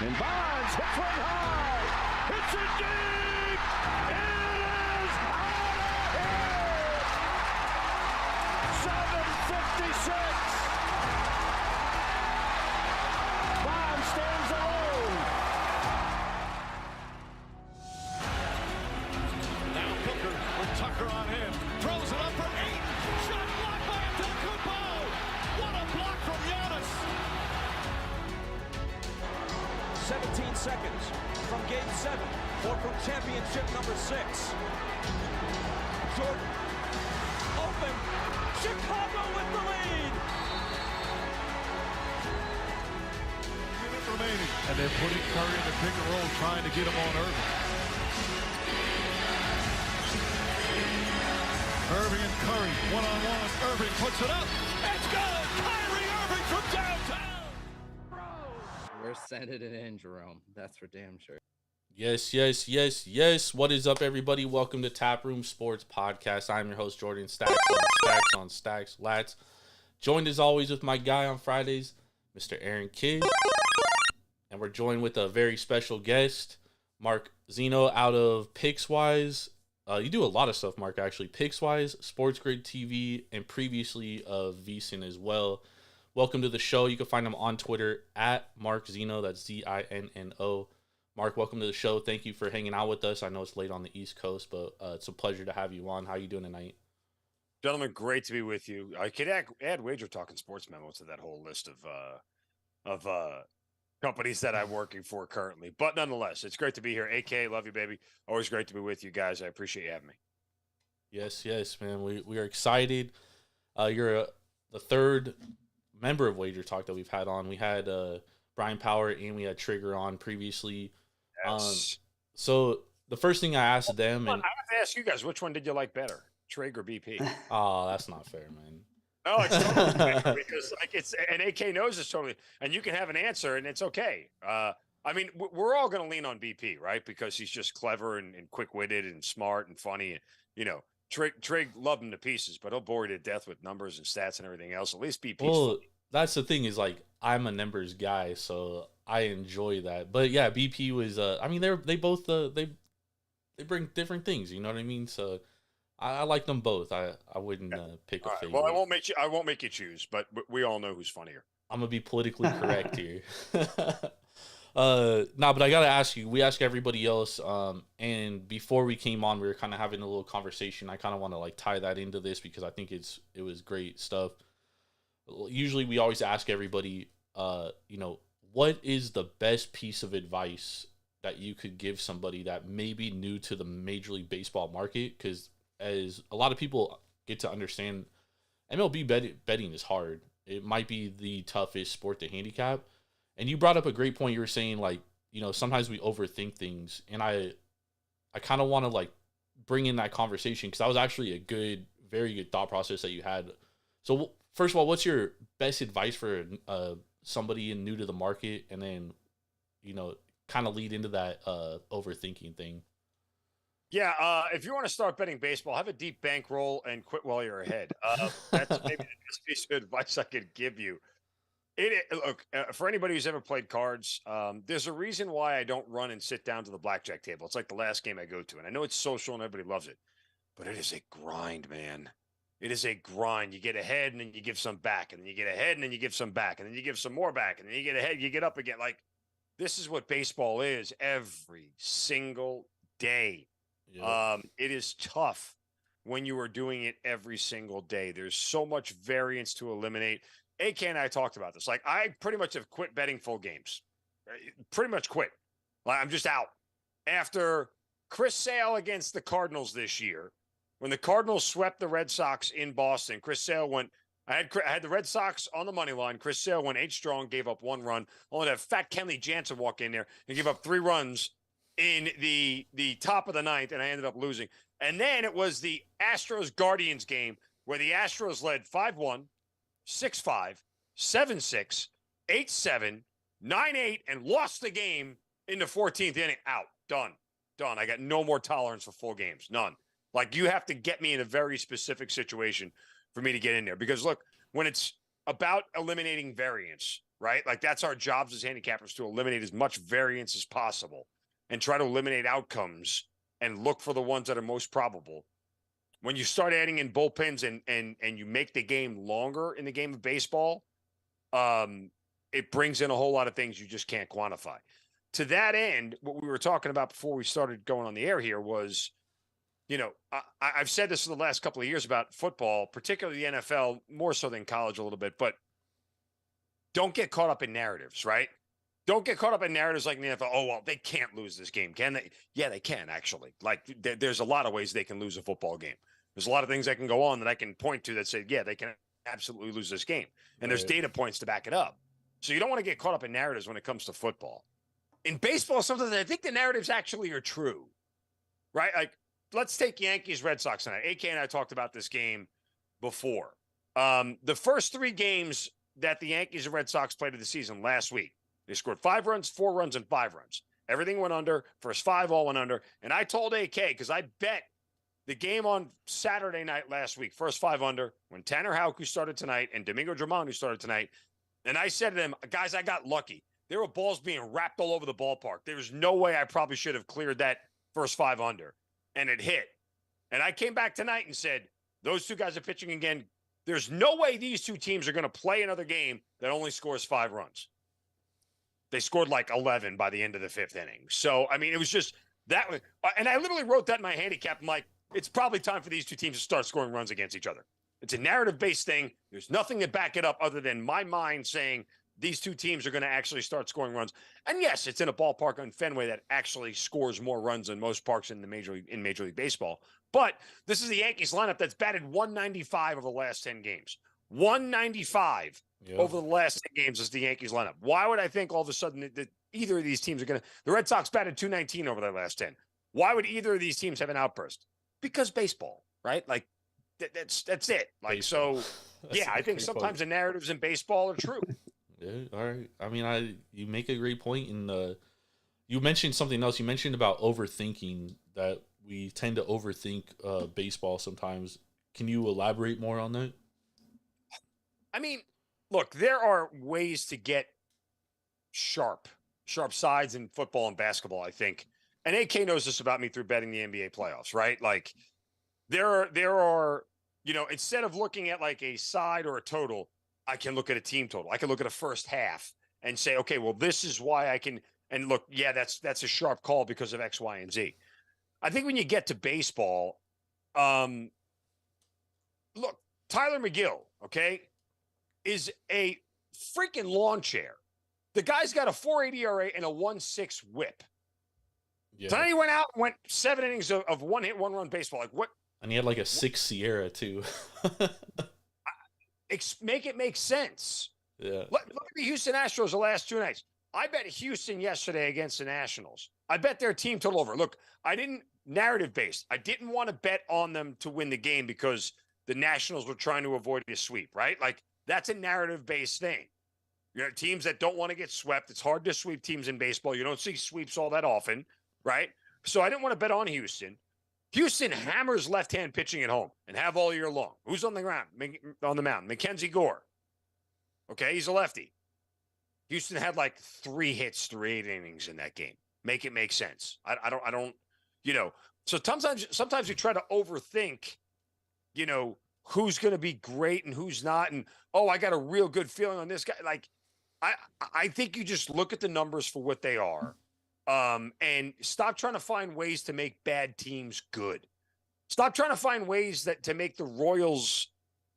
And Bonds hits one high. It's a deep. It is out of here. 7:56. Bonds stands alone. Now Booker with Tucker on him. Throws it up for 8. Shot blocked by Antetokounmpo. What a block from Giannis. 17 seconds from Game 7 or from championship number 6. Jordan, open, Chicago with the lead. Minute remaining. And they're putting Curry in the pick and roll, trying to get him on Irving. Irving and Curry, one-on-one. Irving puts it up. It's good. Kyrie Irving from downtown. We're sending it in, Jerome. That's for damn sure. Yes. What is up, everybody? Welcome to Taproom Sports Podcast. I'm your host, Jordan. Stacks on Stacks. Lats. Joined as always with my guy on Fridays, Mr. Aaron Kidd. And we're joined with a very special guest, Mark Zinno out of PicksWise. You do a lot of stuff, Mark, actually. PicksWise, Sports Grid TV, and previously VSiN as well. Welcome to the show. You can find him on Twitter at Mark Zinno. That's Zinno. Mark, welcome to the show. Thank you for hanging out with us. I know it's late on the East Coast, but it's a pleasure to have you on. How are you doing tonight? Gentlemen, great to be with you. I could add Wager Talking Sports Memo to that whole list of companies that I'm working for currently. But nonetheless, it's great to be here. AK, love you, baby. Always great to be with you guys. I appreciate you having me. Yes, man. We are excited. You're the third member of Wager Talk that we've had on. We had Brian Power and we had Trigger on previously. Yes. So the first thing I asked them, and I have to ask you guys, which one did you like better, Trig or BP? oh, that's not fair, man. No, it's totally fair because like it's and AK knows this totally, and you can have an answer and it's okay. I mean, we're all going to lean on BP, right? Because he's just clever and quick-witted and smart and funny. And, you know, Trig loved him to pieces, but he'll bore you to death with numbers and stats and everything else. At least BP's Well, funny. that's the thing is, like, I'm a numbers guy, so I enjoy that. But yeah, BP was. I mean, they both they bring different things. You know what I mean? So I like them both. I wouldn't pick a favorite. Well, I won't make you choose, but we all know who's funnier. I'm gonna be politically correct here. But I gotta ask you. We ask everybody else. And before we came on, we were kind of having a little conversation. I kind of want to like tie that into this because I think it was great stuff. Usually, we always ask everybody, what is the best piece of advice that you could give somebody that may be new to the Major League Baseball market? Because as a lot of people get to understand, MLB betting is hard. It might be the toughest sport to handicap. And you brought up a great point. You were saying, like, sometimes we overthink things. And I kind of want to, like, bring in that conversation because that was actually a very good thought process that you had. So, first of all, what's your best advice for somebody new to the market? And then, kind of lead into that overthinking thing. Yeah, if you want to start betting baseball, have a deep bankroll and quit while you're ahead. That's maybe the best piece of advice I could give you. Look, for anybody who's ever played cards, there's a reason why I don't run and sit down to the blackjack table. It's like the last game I go to, and I know it's social and everybody loves it, but it is a grind, man. It is a grind. You get ahead, and then you give some back, and then you get ahead, and then you give some back, and then you give some more back, and then you get ahead, you get up again. Like, this is what baseball is every single day. Yeah. It is tough when you are doing it every single day. There's so much variance to eliminate. AK and I talked about this. Like, I pretty much have quit betting full games. Pretty much quit. Like, I'm just out. After Chris Sale against the Cardinals this year, when the Cardinals swept the Red Sox in Boston, Chris Sale went. I had the Red Sox on the money line. Chris Sale went 8 strong, gave up 1 run. Only to have fat Kenley Jansen walk in there and give up 3 runs in the top of the 9th, and I ended up losing. And then it was the Astros-Guardians game where the Astros led 5-1, 6-5, 7-6, 8-7, 9-8, and lost the game in the 14th inning. Out. Done. I got no more tolerance for full games. None. Like, you have to get me in a very specific situation for me to get in there. Because, look, when it's about eliminating variance, right? Like that's our jobs as handicappers, to eliminate as much variance as possible and try to eliminate outcomes and look for the ones that are most probable. When you start adding in bullpens and you make the game longer in the game of baseball, it brings in a whole lot of things you just can't quantify. To that end, what we were talking about before we started going on the air here was, I've said this for the last couple of years about football, particularly the NFL, more so than college a little bit, but don't get caught up in narratives, right? Don't get caught up in narratives like in the NFL. Oh, well, they can't lose this game, can they? Yeah, they can, actually. Like, there's a lot of ways they can lose a football game. There's a lot of things that can go on that I can point to that say, yeah, they can absolutely lose this game. And there's data points to back it up. So you don't want to get caught up in narratives when it comes to football. In baseball, sometimes I think the narratives actually are true, right? Like, let's take Yankees, Red Sox tonight. AK and I talked about this game before. The first 3 games that the Yankees and Red Sox played of the season last week, they scored 5 runs, 4 runs, and 5 runs. Everything went under. First 5 all went under. And I told AK, because I bet the game on Saturday night last week, first 5 under, when Tanner Houck, who started tonight, and Domingo Drummond, who started tonight, and I said to them, guys, I got lucky. There were balls being wrapped all over the ballpark. There's no way I probably should have cleared that first 5 under. And it hit. And I came back tonight and said, those 2 guys are pitching again. There's no way these 2 teams are going to play another game that only scores 5 runs. They scored like 11 by the end of the 5th inning. So, I mean, it was just that. And I literally wrote that in my handicap. I'm like, it's probably time for these 2 teams to start scoring runs against each other. It's a narrative-based thing. There's nothing to back it up other than my mind saying these 2 teams are going to actually start scoring runs. And yes, it's in a ballpark on Fenway that actually scores more runs than most parks in Major League Baseball. But this is the Yankees lineup that's batted 195 over the last 10 games. 195 over the last 10 games is the Yankees lineup. Why would I think all of a sudden that either of these teams are going to – the Red Sox batted 219 over their last 10. Why would either of these teams have an outburst? Because baseball, right? Like, that's it. Like, baseball. So, yeah, I think sometimes the narratives in baseball are true. Yeah, all right. I mean, you make a great point. And you mentioned something else. You mentioned about overthinking, that we tend to overthink baseball sometimes. Can you elaborate more on that? I mean, look, there are ways to get sharp sides in football and basketball, I think. And AK knows this about me through betting the NBA playoffs, right? Like, there are, instead of looking at like a side or a total, I can look at a team total. I can look at a first half and say, okay, well, this is why I can. And look, yeah, that's a sharp call because of X, Y, and Z. I think when you get to baseball, look, Tyler McGill, okay, is a freaking lawn chair. The guy's got a 4.80 ERA and a 1.6 WHIP. Yeah. Tonight he went out and went 7 innings of 1-hit, 1-run baseball. Like what? And he had like a 6 Sierra too. Make it make sense. Yeah. Look at the Houston Astros the last 2 nights. I bet Houston yesterday against the Nationals. I bet their team total over. Look, I didn't narrative based. I didn't want to bet on them to win the game because the Nationals were trying to avoid a sweep, right? Like that's a narrative based thing. Teams that don't want to get swept. It's hard to sweep teams in baseball. You don't see sweeps all that often, right? So I didn't want to bet on Houston. Houston hammers left-hand pitching at home and have all year long. Who's on the ground? On the mound? Mackenzie Gore. Okay, he's a lefty. Houston had like 3 hits through 8 innings in that game. Make it make sense. I don't, So sometimes you try to overthink, who's going to be great and who's not. And, I got a real good feeling on this guy. Like, I think you just look at the numbers for what they are. And stop trying to find ways to make bad teams good. Stop trying to find ways to make the Royals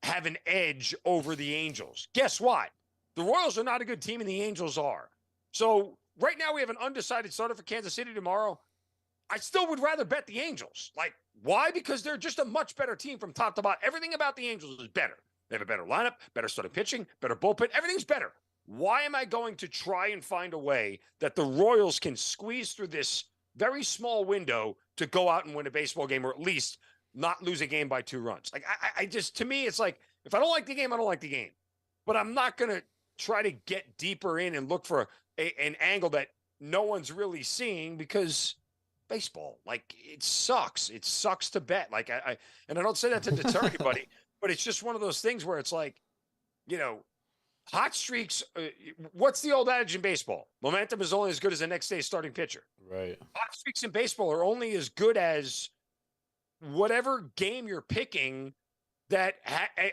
have an edge over the Angels. Guess what? The Royals are not a good team and the Angels are. So right now we have an undecided starter for Kansas City tomorrow. I still would rather bet the Angels. Like, why? Because they're just a much better team from top to bottom. Everything about the Angels is better. They have a better lineup, better starting pitching, better bullpen. Everything's better. Why am I going to try and find a way that the Royals can squeeze through this very small window to go out and win a baseball game, or at least not lose a game by 2 runs? Like, I just, to me, it's like, if I don't like the game, I don't like the game. But I'm not going to try to get deeper in and look for an angle that no one's really seeing, because baseball, like, it sucks. It sucks to bet. Like, and I don't say that to deter anybody, but it's just one of those things where it's like, hot streaks. What's the old adage in baseball? Momentum is only as good as the next day's starting pitcher. Right. Hot streaks in baseball are only as good as whatever game you're picking that,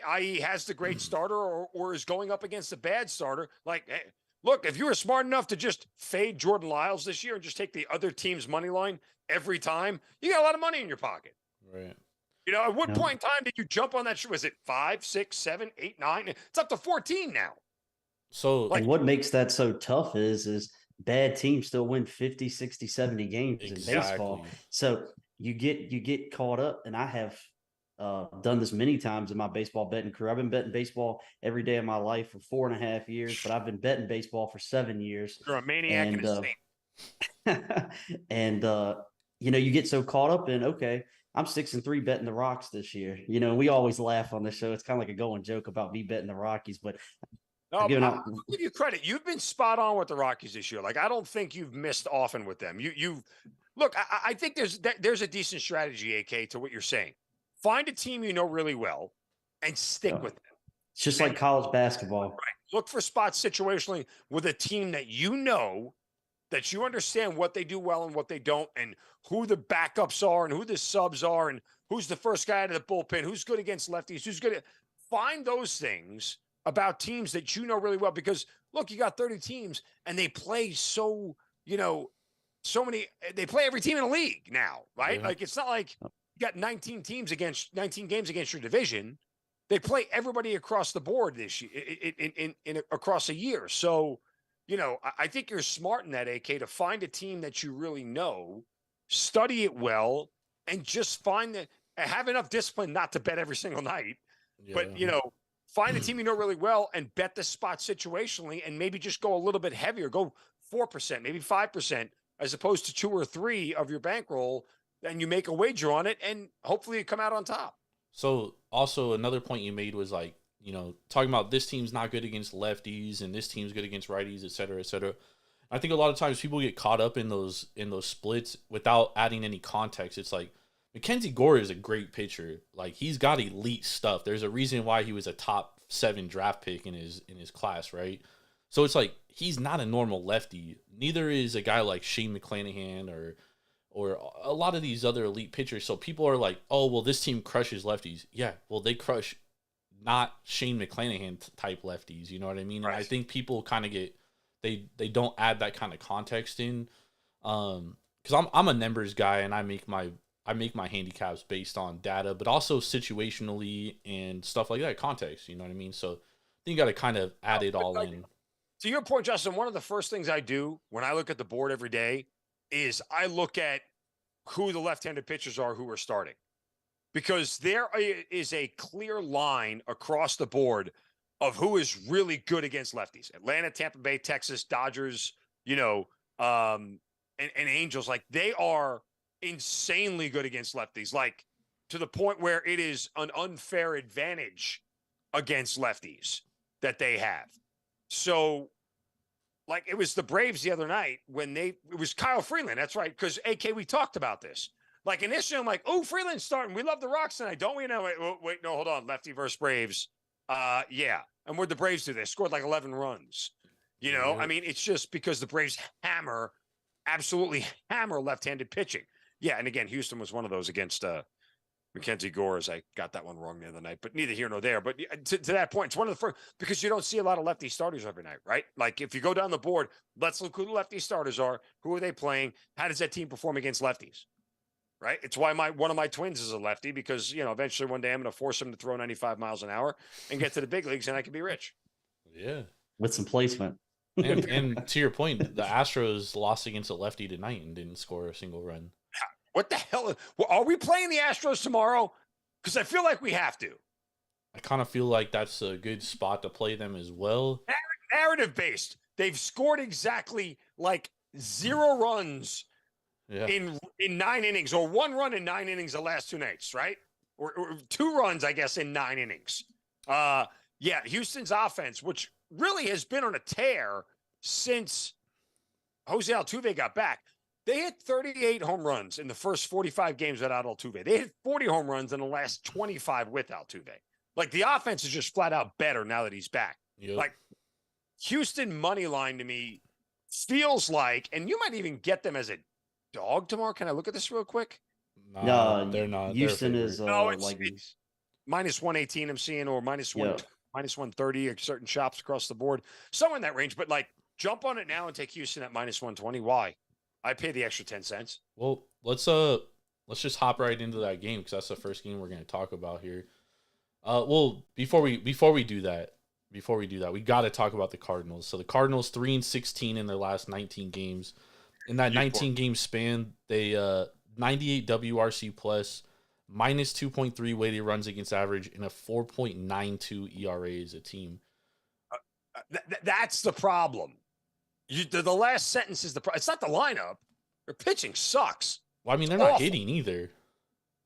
i.e., has the great starter or is going up against a bad starter. Like, hey, look, if you were smart enough to just fade Jordan Lyles this year and just take the other team's money line every time, you got a lot of money in your pocket. Right. You know, at what point in time did you jump on that? Was it 5, 6, 7, 8, 9? It's up to 14 now. So, and what makes that so tough is bad teams still win 50, 60, 70 games in baseball. So you get caught up, and I have done this many times in my baseball betting career. I've been betting baseball every day of my life for 4.5 years, but I've been betting baseball for 7 years. You're a maniac and a saint. And you know, you get so caught up in, okay, I'm 6-3 betting the Rocks this year. You know, we always laugh on the show. It's kind of like a going joke about me betting the Rockies, but I'll give you credit. You've been spot on with the Rockies this year. Like, I don't think you've missed often with them. You look, I think there's a decent strategy, AK, to what you're saying. Find a team you know really well and stick with them. It's just like college basketball. Right. Look for spots situationally with a team that you know, that you understand what they do well and what they don't, and who the backups are and who the subs are and who's the first guy out of the bullpen, who's good against lefties, who's good. Find those things about teams that you know really well, because look, you got 30 teams and they play so many, they play every team in the league now, right? Yeah. Like, it's not like you got 19 games against your division. They play everybody across the board this year in across a year. So, you know, I think you're smart in that, AK, to find a team that you really know, study it well, and just have enough discipline not to bet every single night. Yeah. But, you know, find a team you know really well and bet the spot situationally, and maybe just go a little bit heavier, go 4%, maybe 5%, as opposed to 2 or 3 of your bankroll, and you make a wager on it, and hopefully you come out on top. So also another point you made was, like, you know, talking about this team's not good against lefties and this team's good against righties, et cetera, et cetera. I think a lot of times people get caught up in those splits without adding any context. It's like, Mackenzie Gore is a great pitcher. Like, he's got elite stuff. There's a reason why he was a top 7 draft pick in his class, right? So it's like, he's not a normal lefty. Neither is a guy like Shane McClanahan or a lot of these other elite pitchers. So people are like, oh, well, this team crushes lefties. Yeah, well, they crush not Shane McClanahan type lefties. You know what I mean? Right. And I think people kind of get, they don't add that kind of context in. Because I'm a numbers guy, and I make my handicaps based on data, but also situationally and stuff like that, context. You know what I mean? So I think you got to kind of add it all in. To your point, Justin, one of the first things I do when I look at the board every day is I look at who the left-handed pitchers are who are starting, because there is a clear line across the board of who is really good against lefties. Atlanta, Tampa Bay, Texas, Dodgers, you know, and Angels, like, they are insanely good against lefties, like, to the point where it is an unfair advantage against lefties that they have. So, like, it was the Braves the other night when it was Kyle Freeland. That's right. Because, AK, we talked about this. Like, initially, I'm like, oh, Freeland's starting. We love the Rocks tonight, don't we? No, wait, no, hold on. Lefty versus Braves. Yeah. And what'd the Braves do? They scored like 11 runs. You know, I mean, it's just because the Braves absolutely hammer left-handed pitching. Yeah. And again, Houston was one of those against Mackenzie Gore, as I got that one wrong the other night, but neither here nor there. But to that point, it's one of the first, because you don't see a lot of lefty starters every night, right? Like, if you go down the board, let's look who the lefty starters are. Who are they playing? How does that team perform against lefties? Right? It's why one of my twins is a lefty, because, you know, eventually one day I'm going to force him to throw 95 miles an hour and get to the big leagues, and I can be rich. Yeah. With some placement. and to your point, the Astros lost against a lefty tonight and didn't score a single run. What the hell? Are we playing the Astros tomorrow? Because I feel like we have to. I kind of feel like that's a good spot to play them as well. Narrative based. They've scored exactly like 0 runs in 9 innings, or 1 run in 9 innings the last 2 nights, right? Or 2 runs, I guess, in 9 innings. Yeah, Houston's offense, which really has been on a tear since Jose Altuve got back. They hit 38 home runs in the first 45 games without Altuve. They hit 40 home runs in the last 25 with Altuve. Like, the offense is just flat out better now that he's back. Yep. Like, Houston money line to me feels like, and you might even get them as a dog tomorrow. Can I look at this real quick? No, they're not. Houston they're is No, it's, like it's minus 118 I'm seeing, or minus yeah. minus 130 at certain shops across the board, somewhere in that range. But like, jump on it now and take Houston at minus 120. Why? I pay the extra 10 cents. Well, let's just hop right into that game because that's the first game we're going to talk about here. Well, before we do that, we got to talk about the Cardinals. So the Cardinals 3-16 in their last 19 games. In that 19 game span, they 98 WRC plus, minus 2.3 weighted runs against average, and a 4.92 ERA as a team. That's the problem. The last sentence is it's not the lineup. Their pitching sucks. Well, I mean, they're not hitting either.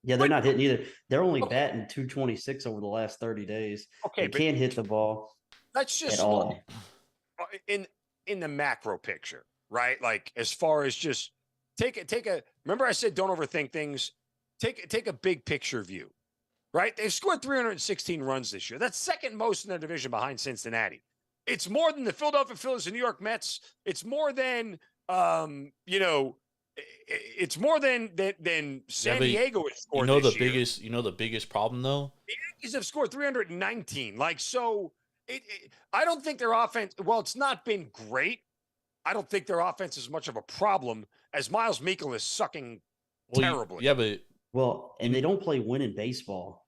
Yeah, they're not hitting either. They're only batting 226 over the last 30 days. Okay, they can't hit the ball. That's just at all. In the macro picture, right? Like as far as just take a. Remember, I said don't overthink things. Take a big picture view, right? They've scored 316 runs this year. That's second most in their division behind Cincinnati. It's more than the Philadelphia Phillies and New York Mets. It's more than it's more than San Diego has scored. The biggest problem though. The Yankees have scored 319. Like so, I don't think their offense. Well, it's not been great. I don't think their offense is much of a problem as Miles Mikolas sucking terribly. And they don't play winning baseball.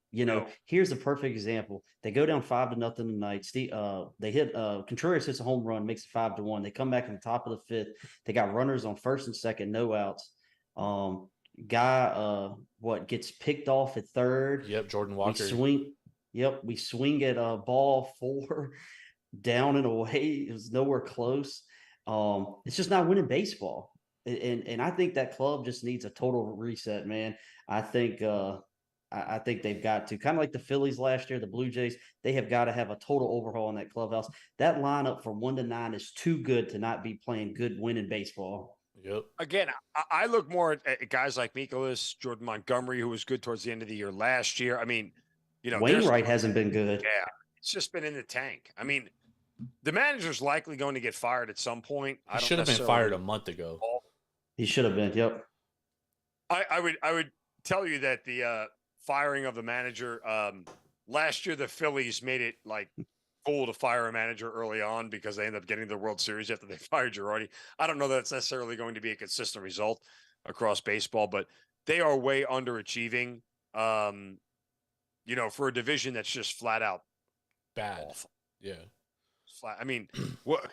Here's a perfect example. They go down 5-0 tonight. They hit Contreras hits a home run, makes it 5-1. They come back in the top of the fifth. They got runners on first and second, no outs. Gets picked off at third. Yep, Jordan Walker. We swing at ball 4 down and away. It was nowhere close. It's just not winning baseball. And I think that club just needs a total reset, man. I think they've got to, kind of like the Phillies last year, the Blue Jays, they have got to have a total overhaul in that clubhouse. That lineup from 1 to 9 is too good to not be playing good winning baseball. Yep. Again, I look more at guys like Mikolas, Jordan Montgomery, who was good towards the end of the year last year. I mean, Wainwright hasn't been good. Yeah, it's just been in the tank. I mean, the manager's likely going to get fired at some point. He should have been fired a month ago. He should have been. Yep. I would tell you that the firing of the manager last year, the Phillies made it like cool to fire a manager early on because they ended up getting the World Series after they fired Girardi. I don't know that it's necessarily going to be a consistent result across baseball, but they are way underachieving. For a division that's just flat out bad. Awful. Yeah. I mean, what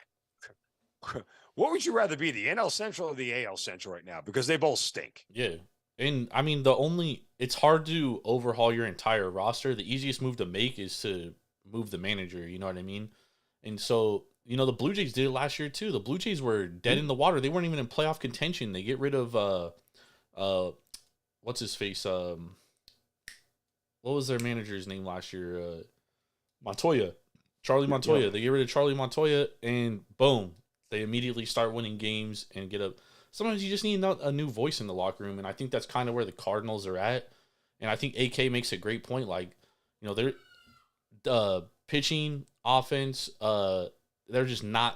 would you rather be, the NL Central or the AL Central right now? Because they both stink. Yeah. And I mean, it's hard to overhaul your entire roster. The easiest move to make is to move the manager. You know what I mean? And so, the Blue Jays did it last year too. The Blue Jays were dead in the water. They weren't even in playoff contention. They get rid of, what's his face? What was their manager's name last year? Montoya. Charlie Montoya. They get rid of Charlie Montoya and boom, they immediately start winning games and get up. Sometimes you just need a new voice in the locker room, and I think that's kind of where the Cardinals are at. And I think AK makes a great point. Like, they're pitching, offense, they're just none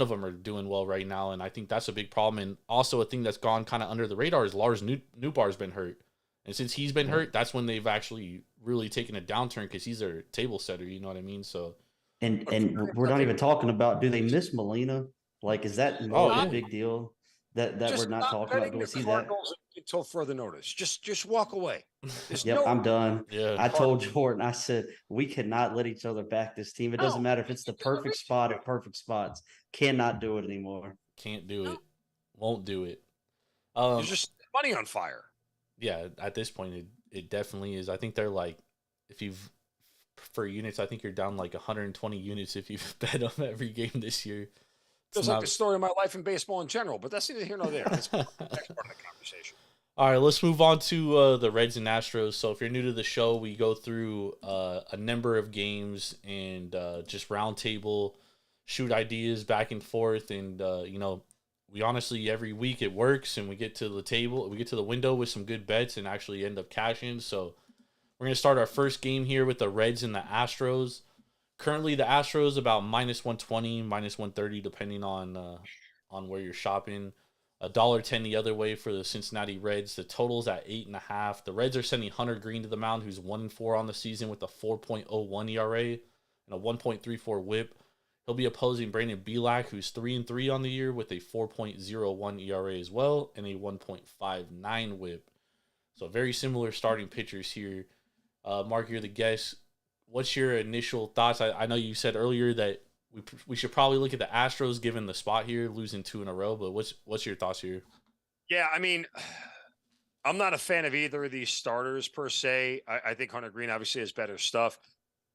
of them are doing well right now, and I think that's a big problem. And also a thing that's gone kind of under the radar is Lars Newbar's been hurt. And since he's been hurt, that's when they've actually really taken a downturn because he's their table setter, you know what I mean? So, and we're not even talking about, do they miss Molina? Like, is that more of a big deal? That we're not talking about. Do we see that until further notice? Just walk away. I'm done. Yeah, I told Jordan, I said we cannot let each other back this team. It doesn't matter if it's the perfect spot at perfect spots. Cannot do it anymore. Can't do it. Won't do it. There's just money on fire. Yeah, at this point, it definitely is. I think they're like, for units, I think you're down like 120 units if you've bet them every game this year. Feels like the story of my life in baseball in general, but that's neither here nor there. That's the next part of the conversation. All right, let's move on to the Reds and Astros. So if you're new to the show, we go through a number of games and just roundtable, shoot ideas back and forth. And, we honestly, every week it works and we get to the window with some good bets and actually end up cashing. So we're going to start our first game here with the Reds and the Astros. Currently, the Astros about -120, -130, depending on where you're shopping. $1.10 the other way for the Cincinnati Reds. The total's at 8.5. The Reds are sending Hunter Green to the mound, who's 1-4 on the season with a 4.01 ERA and a 1.34 WHIP. He'll be opposing Brandon Bielak, who's 3-3 on the year with a 4.01 ERA as well and a 1.59 WHIP. So very similar starting pitchers here. Mark, you're the guest. What's your initial thoughts? I know you said earlier that we should probably look at the Astros given the spot here, losing 2 in a row. But what's your thoughts here? Yeah, I mean, I'm not a fan of either of these starters per se. I think Hunter Green obviously has better stuff,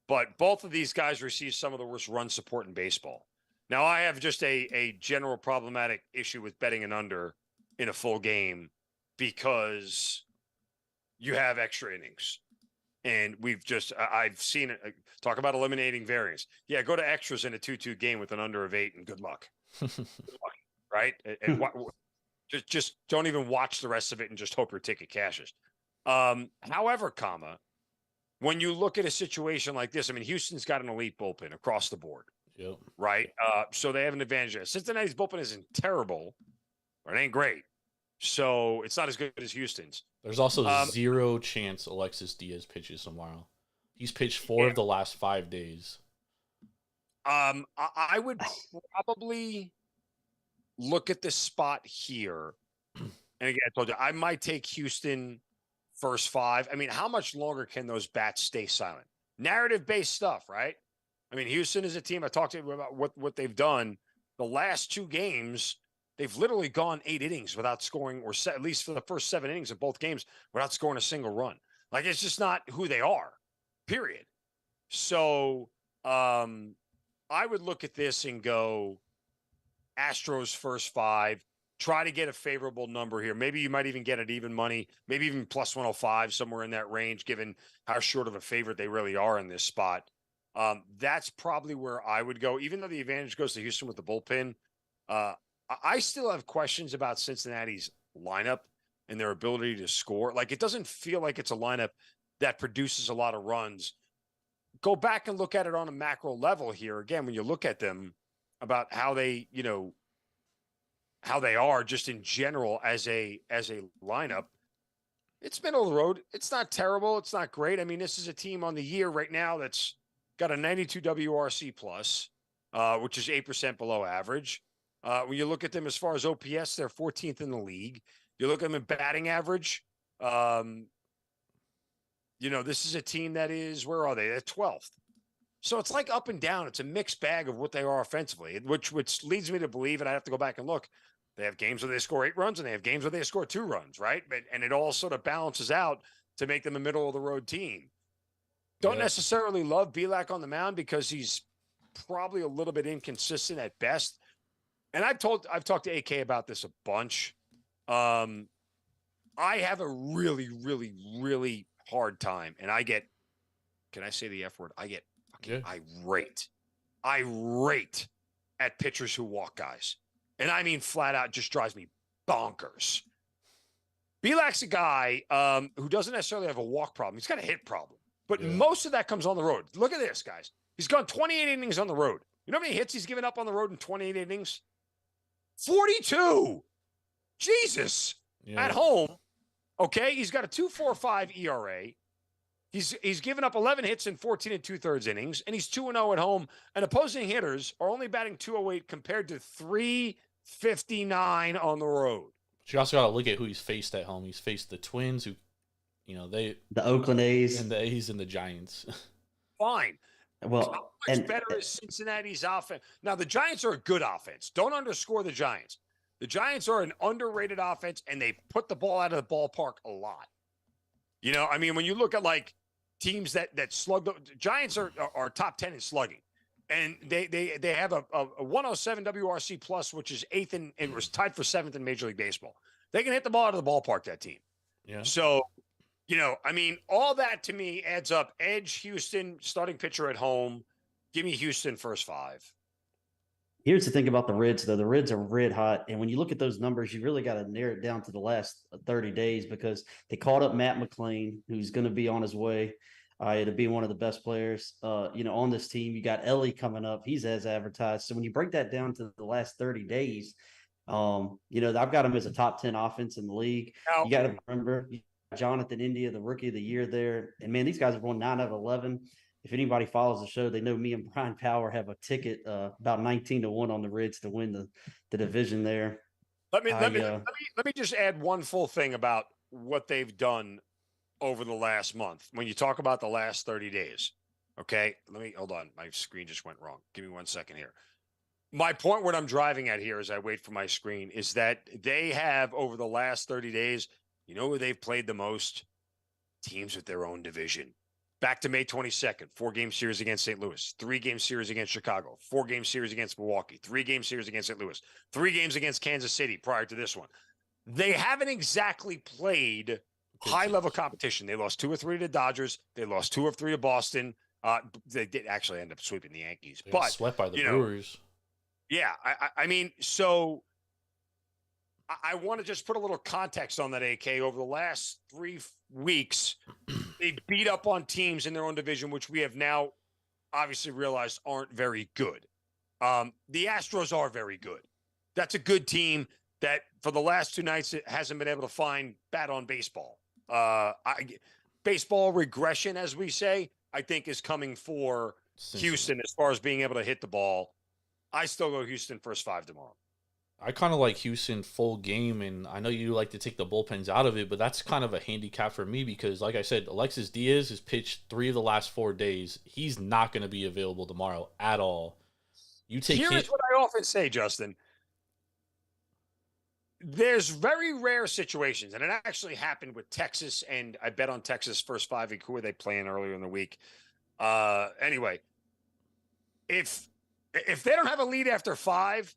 but both of these guys receive some of the worst run support in baseball. Now, I have just a general problematic issue with betting an under in a full game because you have extra innings. And I've seen it. Talk about eliminating variance. Yeah, go to extras in a 2-2 game with an under of 8 and good luck. Good luck, right? And just don't even watch the rest of it and just hope your ticket cashes. However, when you look at a situation like this, I mean, Houston's got an elite bullpen across the board. Yep. Right? So they have an advantage there. Cincinnati's bullpen isn't terrible, but it ain't great. So it's not as good as Houston's. There's also zero chance Alexis Diaz pitches tomorrow. He's pitched 4 of the last 5 days. I would probably look at this spot here. And again, I told you, I might take Houston first 5. I mean, how much longer can those bats stay silent? Narrative-based stuff, right? I mean, Houston is a team. I talked to you about what they've done. The last 2 games, they've literally gone 8 innings without scoring, or at least for the first 7 innings of both games, without scoring a single run. Like, it's just not who they are, period. So I would look at this and go Astros first 5, try to get a favorable number here. Maybe you might even get it even money, maybe even plus 105, somewhere in that range, given how short of a favorite they really are in this spot. That's probably where I would go, even though the advantage goes to Houston with the bullpen. I still have questions about Cincinnati's lineup and their ability to score. Like, it doesn't feel like it's a lineup that produces a lot of runs. Go back and look at it on a macro level here. Again, when you look at them about how they, how they are just in general as a lineup, it's middle of the road. It's not terrible. It's not great. I mean, this is a team on the year right now that's got a 92 WRC plus, which is 8% below average. When you look at them as far as OPS, they're 14th in the league. You look at them in batting average. This is a team that is, where are they? They're 12th. So it's like up and down. It's a mixed bag of what they are offensively, which leads me to believe, and I have to go back and look, they have games where they score 8 runs and they have games where they score 2 runs, right? And it all sort of balances out to make them a middle of the road team. Don't necessarily love Bielak on the mound because he's probably a little bit inconsistent at best. And I've talked to AK about this a bunch. I have a really, really, really hard time, and can I say the F word? I get fucking irate at pitchers who walk guys. And I mean, flat out, just drives me bonkers. Bielak's a guy who doesn't necessarily have a walk problem. He's got a hit problem. But most of that comes on the road. Look at this, guys. He's gone 28 innings on the road. You know how many hits he's given up on the road in 28 innings? 42. Jesus. At home, okay, he's got a 2.45 ERA. He's given up 11 hits in 14 2/3 innings, and he's 2-0 at home. And opposing hitters are only batting 208 compared to 359 on the road. But you also got to look at who he's faced at home. He's faced the Twins, who, the Oakland A's, and the A's and the Giants. Fine. Well, how much better is Cincinnati's offense? Now, the Giants are a good offense. Don't underscore the Giants. The Giants are an underrated offense, and they put the ball out of the ballpark a lot. I mean, when you look at like teams that slug, the Giants are top 10 in slugging, and they have a 107 WRC plus, which is 8th and was tied for 7th in Major League Baseball. They can hit the ball out of the ballpark, that team. Yeah. So, I mean, all that to me adds up. Edge, Houston, starting pitcher at home. Give me Houston first 5. Here's the thing about the Reds, though. The Reds are red hot. And when you look at those numbers, you really got to narrow it down to the last 30 days because they called up Matt McClain, who's going to be on his way. to be one of the best players, on this team. You got Ellie coming up. He's as advertised. So when you break that down to the last 30 days, I've got him as a top 10 offense in the league. Now, You got to remember Jonathan India, the rookie of the year there. And man, these guys have won 9 out of 11. If anybody follows the show, they know me and Brian Power have a ticket about 19-1 on the Reds to win the division there. Let me just add one full thing about what they've done over the last month. When you talk about the last 30 days, okay, hold on. My screen just went wrong. Give me 1 second here. My point, what I'm driving at here as I wait for my screen, is that they have, over the last 30 days, where they've played the most? Teams with their own division. Back to May 22nd, 4-game series against St. Louis, 3-game series against Chicago, 4-game series against Milwaukee, 3-game series against St. Louis, 3 games against Kansas City prior to this one. They haven't exactly played high-level competition. They lost 2 or 3 to the Dodgers. They lost 2 or 3 to Boston. They did actually end up sweeping the Yankees. But swept by the Brewers. Yeah, I mean, so I want to just put a little context on that, AK. Over the last 3 weeks, they beat up on teams in their own division, which we have now obviously realized aren't very good. The Astros are very good. That's a good team that for the last 2 nights it hasn't been able to find bat on baseball. Baseball regression, as we say, I think is coming for Houston as far as being able to hit the ball. I still go Houston first 5 tomorrow. I kind of like Houston full game, and I know you like to take the bullpens out of it, but that's kind of a handicap for me because, like I said, Alexis Diaz has pitched 3 of the last 4 days. He's not going to be available tomorrow at all. Here's what I often say, Justin. There's very rare situations, and it actually happened with Texas, and I bet on Texas first 5. Who were they playing earlier in the week? Anyway, if they don't have a lead after 5,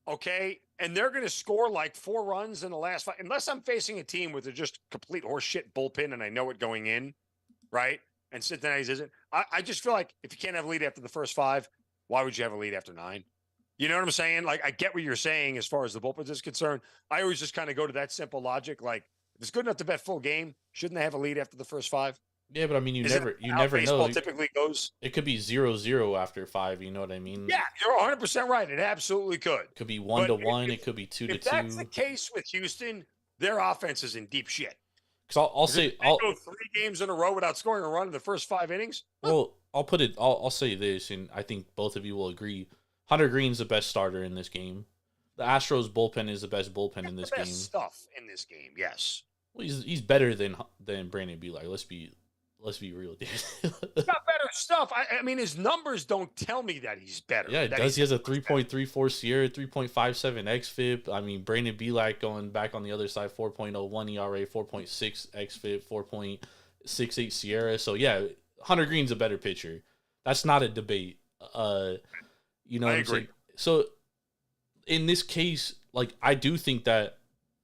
okay, and they're going to score like 4 runs in the last 5, unless I'm facing a team with a just complete horseshit bullpen and I know it going in, right? And Cincinnati's isn't. I just feel like if you can't have a lead after the first 5, why would you have a lead after 9? You know what I'm saying? Like, I get what you're saying as far as the bullpens is concerned. I always just kind of go to that simple logic. Like, if it's good enough to bet full game, shouldn't they have a lead after the first 5? Yeah, but I mean, you never know. Baseball typically goes. It could be 0-0 after 5. You know what I mean? Yeah, you're 100% right. It absolutely could. It could be 1-1. It could be 2-2. If that's the case with Houston, their offense is in deep shit. Because I'll go 3 games in a row without scoring a run in the first 5 innings. Well, I'll say this, and I think both of you will agree. Hunter Green's the best starter in this game. The Astros bullpen is the best bullpen in this game. Stuff in this game, yes. Well, he's better than Brandon Beeler. Let's be real, dude. He's got better stuff. I mean, his numbers don't tell me that he's better. Yeah, it does. He has a 3.34 Sierra, 3.57 xFIP. I mean, Brandon Beeler going back on the other side, 4.01 ERA, 4.6 xFIP, 4.68 Sierra. So yeah, Hunter Green's a better pitcher. That's not a debate. You know what I'm saying? So in this case, like, I do think that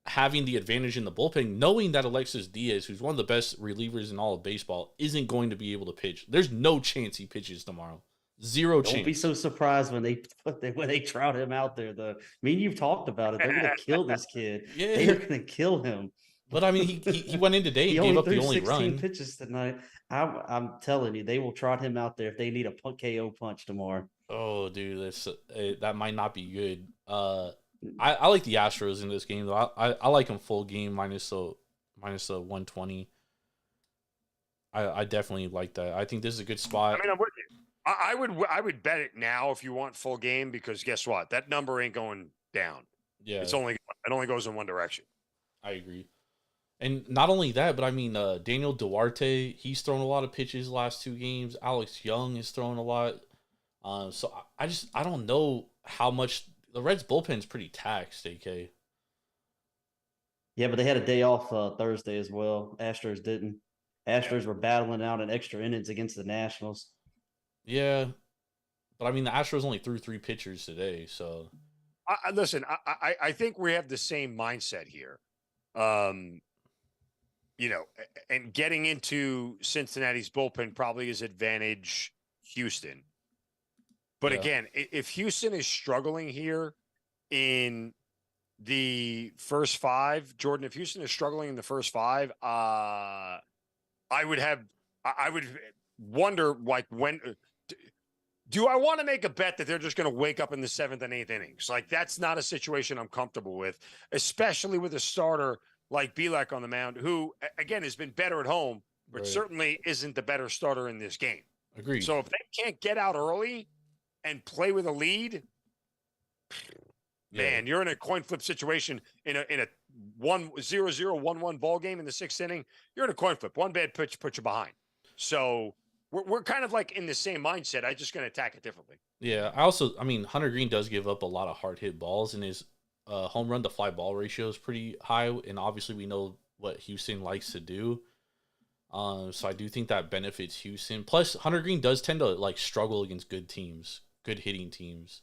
having the advantage in the bullpen, knowing that Alexis Diaz, who's one of the best relievers in all of baseball, isn't going to be able to pitch. There's no chance he pitches tomorrow. Zero chance. Don't be so surprised when they trout him out there. You've talked about it. They're going to kill this kid. Yeah. They're going to kill him. But I mean, he went in today and gave up the only 16 run. pitches tonight. I'm telling you, they will trot him out there if they need a KO punch tomorrow. Oh, dude, that might not be good. I like the Astros in this game though. I like them full game minus the 120. I definitely like that. I think this is a good spot. I mean, I'm with you. I would bet it now if you want full game, because guess what? That number ain't going down. Yeah, it only goes in one direction. I agree. And not only that, but I mean, Daniel Duarte, he's thrown a lot of pitches the last 2 games. Alex Young is throwing a lot. So I don't know how much the Reds bullpen's pretty taxed, AK. Yeah, but they had a day off Thursday as well. Astros didn't. Astros were battling out in extra innings against the Nationals. Yeah, but I mean, the Astros only threw 3 pitchers today, so. Listen, I think we have the same mindset here. And getting into Cincinnati's bullpen probably is advantage Houston. But again, if Houston is struggling here in the first 5, Jordan, if Houston is struggling in the first 5, I would have I would wonder, like, when do I want to make a bet that they're just going to wake up in the 7th and 8th innings? Like, that's not a situation I'm comfortable with, especially with a starter like Bielak on the mound, who, again, has been better at home, but certainly isn't the better starter in this game. Agreed. So if they can't get out early and play with a lead, man, you're in a coin flip situation in a 1-0-0, 1-1 ball game in the 6th inning. You're in a coin flip. One bad pitch puts you behind. So we're kind of like in the same mindset. I'm just going to attack it differently. Yeah, I mean, Hunter Green does give up a lot of hard hit balls, and his home run to fly ball ratio is pretty high. And obviously, we know what Houston likes to do. So I do think that benefits Houston. Plus, Hunter Green does tend to like struggle against good teams, good hitting teams,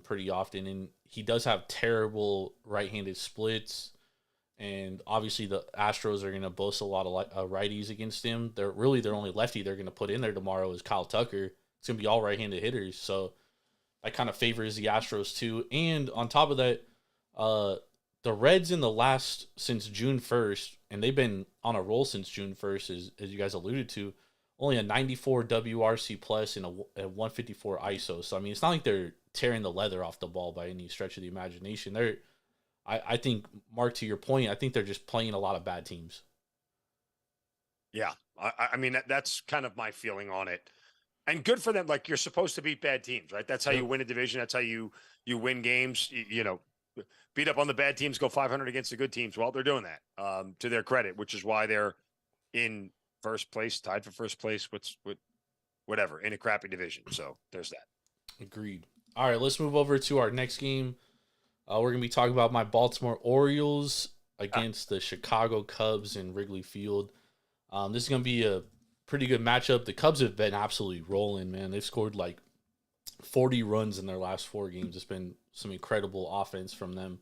pretty often, and he does have terrible right-handed splits. And obviously, the Astros are going to boast a lot of righties against him. Their only lefty they're going to put in there tomorrow is Kyle Tucker. It's going to be all right-handed hitters, so that kind of favors the Astros too. And on top of that, the Reds in the last since June 1st, and they've been on a roll since June 1st, as you guys alluded to, only a 94 WRC plus and a 154 ISO. So I mean, it's not like they're tearing the leather off the ball by any stretch of the imagination. I think, Mark, to your point, I think they're just playing a lot of bad teams. Yeah, I mean that's kind of my feeling on it. And good for them. Like, you're supposed to beat bad teams, right? That's how you win a division. That's how you win games. You know, beat up on the bad teams, go 500 against the good teams. Well, they're doing that to their credit, which is why they're in first place, tied for first place. Whatever, in a crappy division. So there's that. Agreed. All right, let's move over to our next game. We're going to be talking about my Baltimore Orioles against the Chicago Cubs in Wrigley Field. This is going to be a pretty good matchup. The Cubs have been absolutely rolling, man. They've scored like 40 runs in their last 4 games. It's been some incredible offense from them.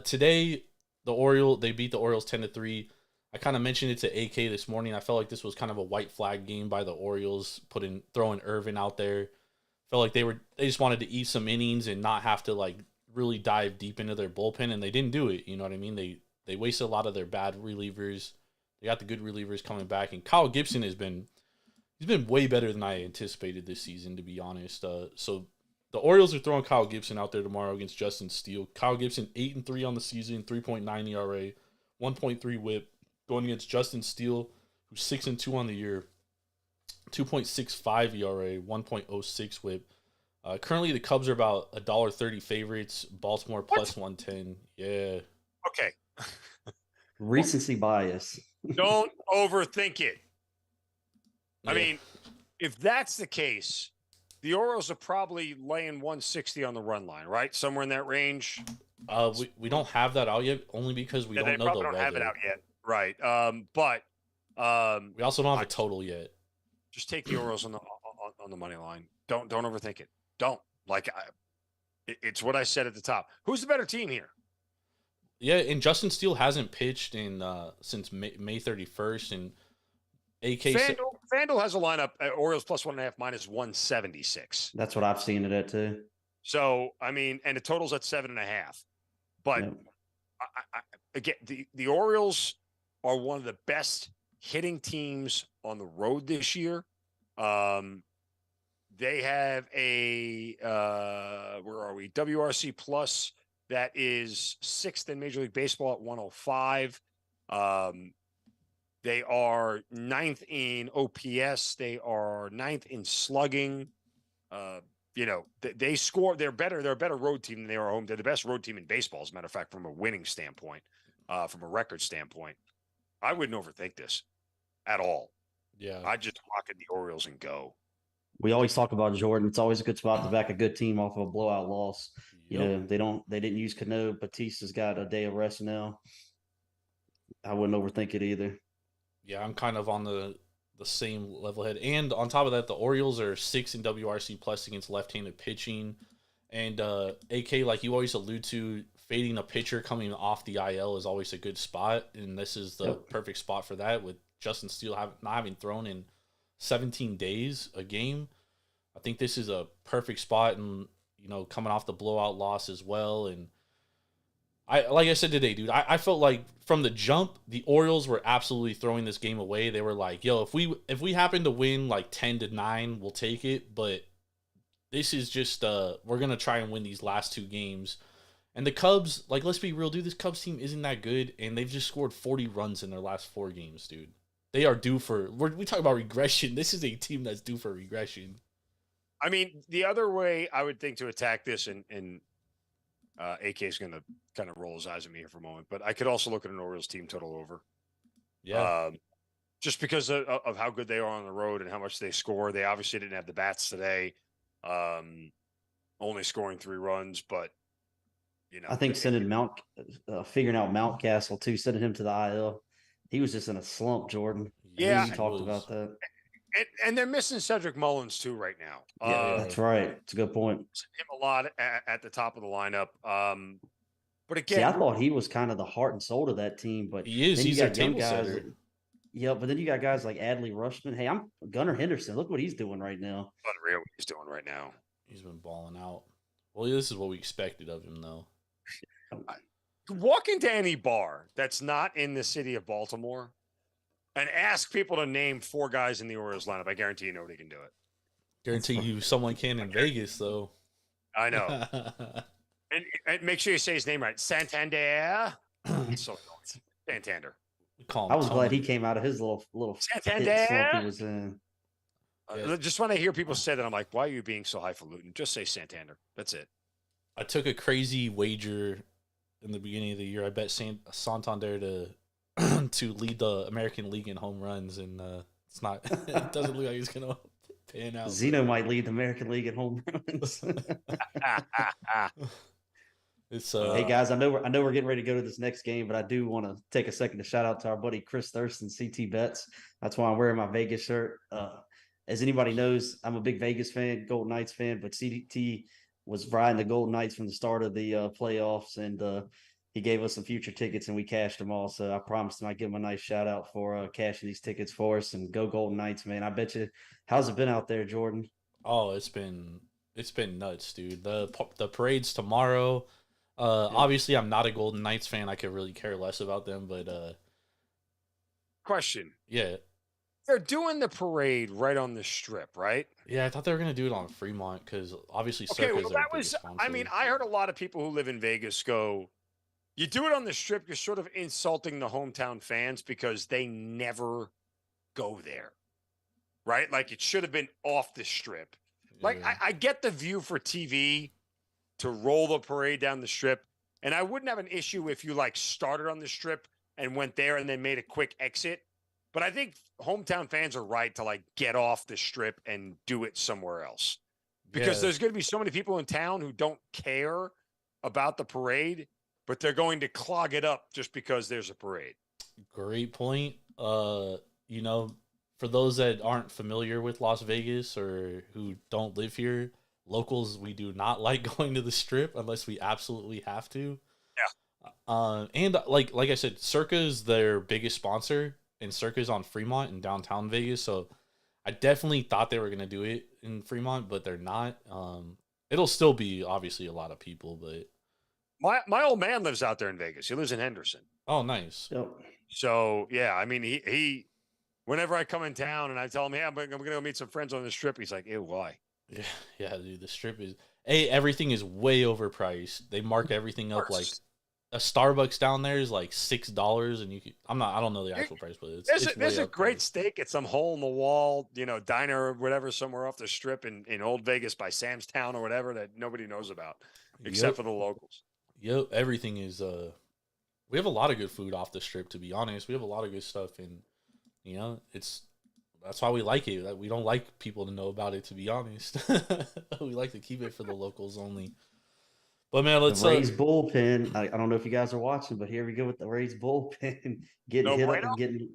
Today, they beat the Orioles 10-3. I kind of mentioned it to AK this morning. I felt like this was kind of a white flag game by the Orioles, throwing Irvin out there. Felt like they just wanted to eat some innings and not have to like really dive deep into their bullpen, and they didn't do it. You know what I mean? They wasted a lot of their bad relievers. They got the good relievers coming back, and Kyle Gibson he's been way better than I anticipated this season, to be honest. So the Orioles are throwing Kyle Gibson out there tomorrow against Justin Steele. Kyle Gibson 8-3 on the season, 3.9 ERA, 1.3 WHIP, going against Justin Steele, who's 6-2 on the year, 2.65 ERA, 1.06 WHIP. Currently, the Cubs are about $1.30 favorites. Baltimore plus 110. Yeah. Okay. Recency bias. Don't overthink it. I mean, if that's the case, the Orioles are probably laying 160 on the run line, right? Somewhere in that range. We don't have that out yet, only because we don't know the weather. They probably don't have it out yet, right? But we also don't have a total yet. Just take the Orioles on the money line. Don't overthink it. Don't. It's what I said at the top. Who's the better team here? Yeah, and Justin Steele hasn't pitched since May 31st, and AK FanDuel has a lineup Orioles plus 1.5 minus 176. That's what I've seen it at too. So I mean, and the total's at 7.5. But again, the Orioles are one of the best hitting teams on the road this year. They have a where are we? WRC plus that is 6th in Major League Baseball at 105. They are 9th in OPS. They are 9th in slugging. They score. They're better. They're a better road team than they are home. They're the best road team in baseball, as a matter of fact, from a winning standpoint, from a record standpoint. I wouldn't overthink this at all. Yeah, I just lock in the Orioles and go. We always talk about Jordan. It's always a good spot to back a good team off of a blowout loss. Yep. You know, they didn't use Cano. Batista's got a day of rest now. I wouldn't overthink it either. Yeah, I'm kind of on the same level head. And on top of that, the Orioles are 6th in WRC plus against left-handed pitching. And AK, like you always allude to, fading a pitcher coming off the IL is always a good spot. And this is the perfect spot for that, with Justin Steele not having thrown in 17 days a game. I think this is a perfect spot, and coming off the blowout loss as well. And Like I said today, dude, I felt like from the jump, the Orioles were absolutely throwing this game away. They were like, yo, if we happen to win like 10-9, we'll take it. But this is just we're gonna try and win these last 2 games. And the Cubs, like, let's be real, dude, this Cubs team isn't that good, and they've just scored 40 runs in their last 4 games, dude. They are due for we talk about regression. This is a team that's due for regression. I mean, the other way I would think to attack this, and AK is going to kind of roll his eyes at me here for a moment, but I could also look at an Orioles team total over. Yeah. Just because of how good they are on the road and how much they score. They obviously didn't have the bats today, only scoring 3 runs, but I think sending figuring out Mountcastle too, sending him to the IL. He was just in a slump, Jordan. Yeah, we talked about that. And they're missing Cedric Mullins too right now. That's right. It's a good point. Him a lot at the top of the lineup. But again, see, I thought he was kind of the heart and soul of that team, but he is. He's a table guys. setter. Yeah, but then you got guys like Adley Rushman. Hey, I'm Gunnar Henderson. Look what he's doing right now. Unreal what he's doing right now. He's been balling out. Well, this is what we expected of him, though. Walk into any bar that's not in the city of Baltimore and ask people to name 4 guys in the Orioles lineup. I guarantee nobody can do it. Guarantee you someone can in Vegas, though. I know. and make sure you say his name right. Santander. So Santander. I was glad he came out of his little Santander slump he was in. Just when I hear people say that, I'm like, why are you being so highfalutin? Just say Santander. That's it. I took a crazy wager in the beginning of the year. I bet Santander to lead the American League in home runs, and it's not. It doesn't look like he's gonna pan out. Zinno might lead the American League in home runs. It's hey guys, I know we're getting ready to go to this next game, but I do want to take a second to shout out to our buddy Chris Thurston, CT Bets. That's why I'm wearing my Vegas shirt. As anybody knows, I'm a big Vegas fan, Golden Knights fan, but CT was riding the Golden Knights from the start of the playoffs, and he gave us some future tickets, and we cashed them all. So I promised him I'd give him a nice shout out for cashing these tickets for us, and go Golden Knights, man. I bet you. How's it been out there, Jordan? Oh, it's been nuts, dude. The parade's tomorrow. Obviously, I'm not a Golden Knights fan. I could really care less about them, but question. Yeah. They're doing the parade right on the strip, right? Yeah, I thought they were going to do it on Fremont because obviously okay, well, that was, I mean, I heard a lot of people who live in Vegas go, you do it on the strip, you're sort of insulting the hometown fans because they never go there, right? Like it should have been off the strip. Like I get the view for TV to roll the parade down the strip, and I wouldn't have an issue if you like started on the strip and went there and then made a quick exit. But I think hometown fans are right to like get off the strip and do it somewhere else because there's going to be so many people in town who don't care about the parade, but they're going to clog it up just because there's a parade. Great point. You know, for those that aren't familiar with Las Vegas or who don't live here, locals, we do not like going to the strip unless we absolutely have to. Yeah. And like I said, Circa is their biggest sponsor. And Circa's on Fremont in downtown Vegas, so I definitely thought they were gonna do it in Fremont, but they're not. It'll still be obviously a lot of people, but my old man lives out there in Vegas. He lives in Henderson. Oh, nice. Yep. So yeah, I mean, he whenever I come in town and I tell him, hey, I'm gonna go meet some friends on the strip, he's like, ew, why? Yeah, dude, the strip is everything is way overpriced. They mark everything up like. A Starbucks down there is like $6, and I don't know the actual price, but there's a great steak at some hole in the wall, diner or whatever somewhere off the strip in Old Vegas by Sam's Town or whatever that nobody knows about except for the locals. Yep, everything is. We have a lot of good food off the strip. To be honest, we have a lot of good stuff, and that's why we like it. We don't like people to know about it. To be honest, we like to keep it for the locals only. But man, let's the Rays bullpen. I don't know if you guys are watching, but here we go with the Rays bullpen getting hit up and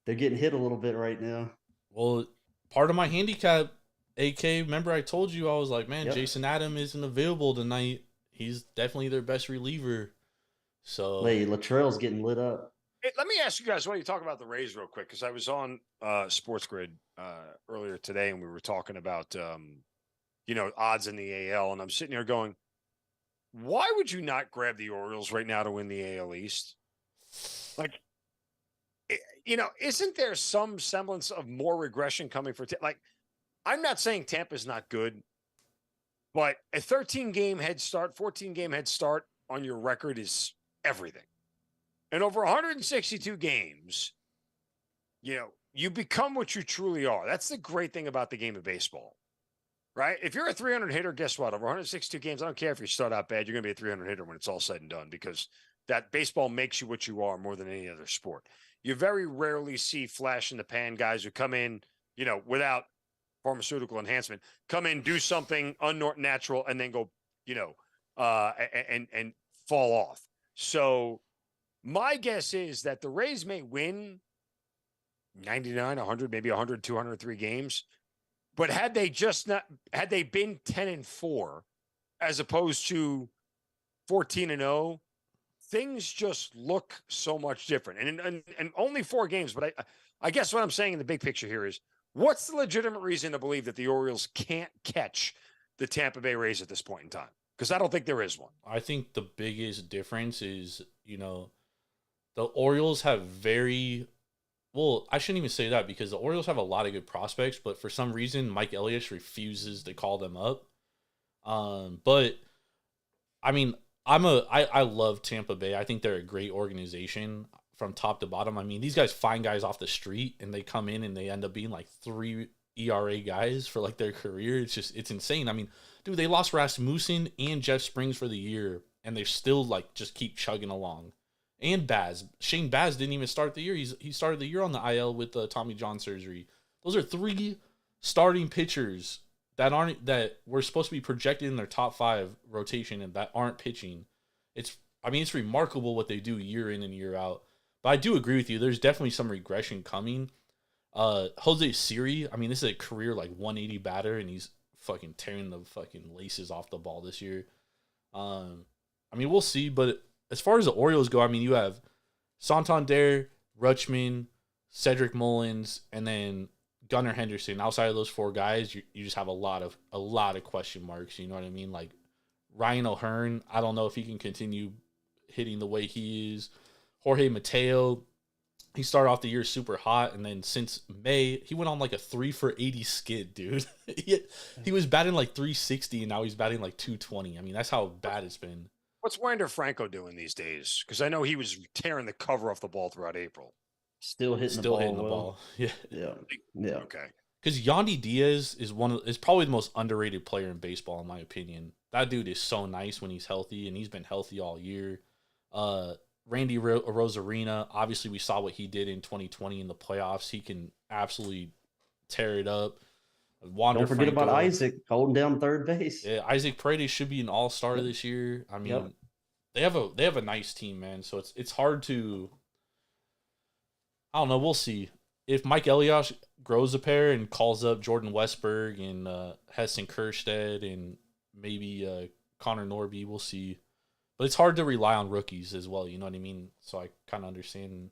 they're getting hit a little bit right now. Well, part of my handicap, AK. Remember, I told you I was like, man, Jason Adam isn't available tonight. He's definitely their best reliever. So, hey, Latrell's getting lit up. Hey, let me ask you guys why you talk about the Rays real quick because I was on Sports Grid earlier today and we were talking about odds in the AL, and I'm sitting here going, why would you not grab the Orioles right now to win the AL East? Like, isn't there some semblance of more regression coming for like? I'm not saying Tampa's not good, but a 13-game head start, 14-game head start on your record is everything. And over 162 games, you become what you truly are. That's the great thing about the game of baseball, right? If you're a 300 hitter, guess what? Over 162 games, I don't care if you start out bad, you're going to be a 300 hitter when it's all said and done, because that baseball makes you what you are more than any other sport. You very rarely see flash in the pan guys who come in, without pharmaceutical enhancement, come in, do something unnatural, and then go, and fall off. So my guess is that the Rays may win 99, 100, maybe 100, 203 games. But had they been 10-4 as opposed to 14-0, things just look so much different. And only 4 games. But I guess what I'm saying in the big picture here is, what's the legitimate reason to believe that the Orioles can't catch the Tampa Bay Rays at this point in time? Because I don't think there is one. I think the biggest difference is, the Orioles have I shouldn't even say that, because the Orioles have a lot of good prospects, but for some reason, Mike Elias refuses to call them up. But I mean, I love Tampa Bay. I think they're a great organization from top to bottom. I mean, these guys find guys off the street and they come in and they end up being like 3 ERA guys for like their career. It's insane. I mean, dude, they lost Rasmussen and Jeff Springs for the year, and they still like just keep chugging along. And Baz. Shane Baz didn't even start the year. He started the year on the IL with Tommy John surgery. Those are 3 starting pitchers that were supposed to be projected in their top 5 rotation and that aren't pitching. It's remarkable what they do year in and year out. But I do agree with you. There's definitely some regression coming. Jose Siri, this is a career like 180 batter, and he's fucking tearing the fucking laces off the ball this year. We'll see, but as far as the Orioles go, you have Santander, Rutschman, Cedric Mullins, and then Gunnar Henderson. Outside of those 4 guys, you just have a lot of question marks. You know what I mean? Like Ryan O'Hearn, I don't know if he can continue hitting the way he is. Jorge Mateo, he started off the year super hot, and then since May, he went on like a 3-for-80 skid, dude. he was batting like 360, and now he's batting like 220. That's how bad it's been. What's Wander Franco doing these days? Because I know he was tearing the cover off the ball throughout April. Still hitting the ball. Yeah. Okay. Because Yandy Diaz is probably the most underrated player in baseball, in my opinion. That dude is so nice when he's healthy, and he's been healthy all year. Randy Rosarina, obviously we saw what he did in 2020 in the playoffs. He can absolutely tear it up. Don't forget about Isaac holding down third base. Yeah, Isaac Paredes should be an all-star this year. They have a nice team, man. So it's hard to. I don't know. We'll see if Mike Elias grows a pair and calls up Jordan Westberg and Heston Kjerstad and maybe Connor Norby. We'll see, but it's hard to rely on rookies as well. You know what I mean? So I kind of understand.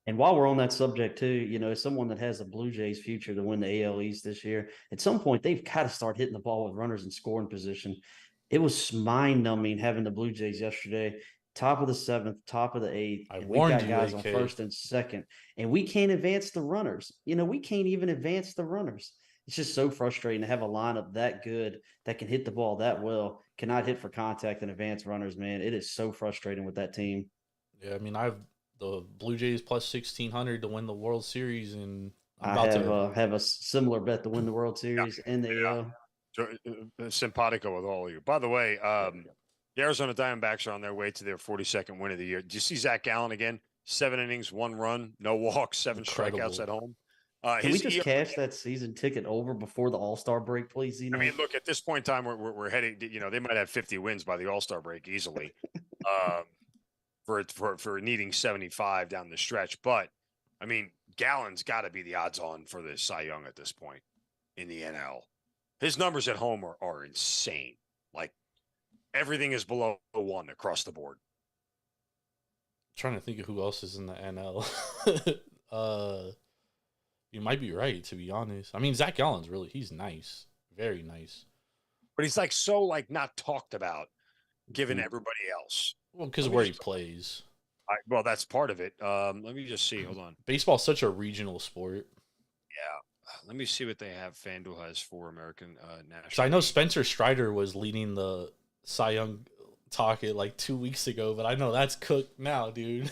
And while we're on that subject too, as someone that has a Blue Jays future to win the AL East this year, at some point they've got to start hitting the ball with runners in scoring position. It was mind-numbing having the Blue Jays yesterday, top of the 7th, top of the 8th. I and warned we got you, guys AK. on first and second, and we can't advance the runners. We can't even advance the runners. It's just so frustrating to have a lineup that good that can hit the ball that well, cannot hit for contact and advance runners, man. It is so frustrating with that team. Yeah, I've the Blue Jays plus 1,600 to win the World Series, and I have a similar bet to win the World Series and the simpatico with all of you. By the way, the Arizona Diamondbacks are on their way to their 42nd win of the year. Did you see Zach Gallen again? 7 innings, 1 run, no walks, 7 strikeouts at home. Can we just cash that season ticket over before the All-Star break, please? Look, at this point in time, we're heading. They might have 50 wins by the All-Star break easily. For needing 75 down the stretch. But, Gallen's got to be the odds-on for the Cy Young at this point in the NL. His numbers at home are insane. Like, everything is below 1 across the board. I'm trying to think of who else is in the NL. You might be right, to be honest. Zach Gallen's he's nice. Very nice. But he's so not talked about. given everybody else. Well, because where he plays. Well, that's part of it. Let me just see. Hold on. Baseball's such a regional sport. Yeah. Let me see what they have. FanDuel has for American National. So I know Spencer Strider was leading the Cy Young talk it like 2 weeks ago, but I know that's cooked now, dude.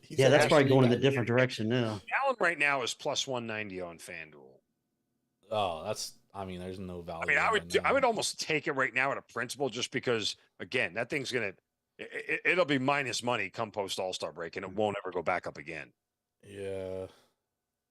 Yeah, that's probably going in a different direction now. Allen right now is plus 190 on FanDuel. Oh, there's no value. I mean, I would almost take it right now at a principle, just because, again, that thing's it'll be minus money come post All-Star break, and it won't ever go back up again. Yeah.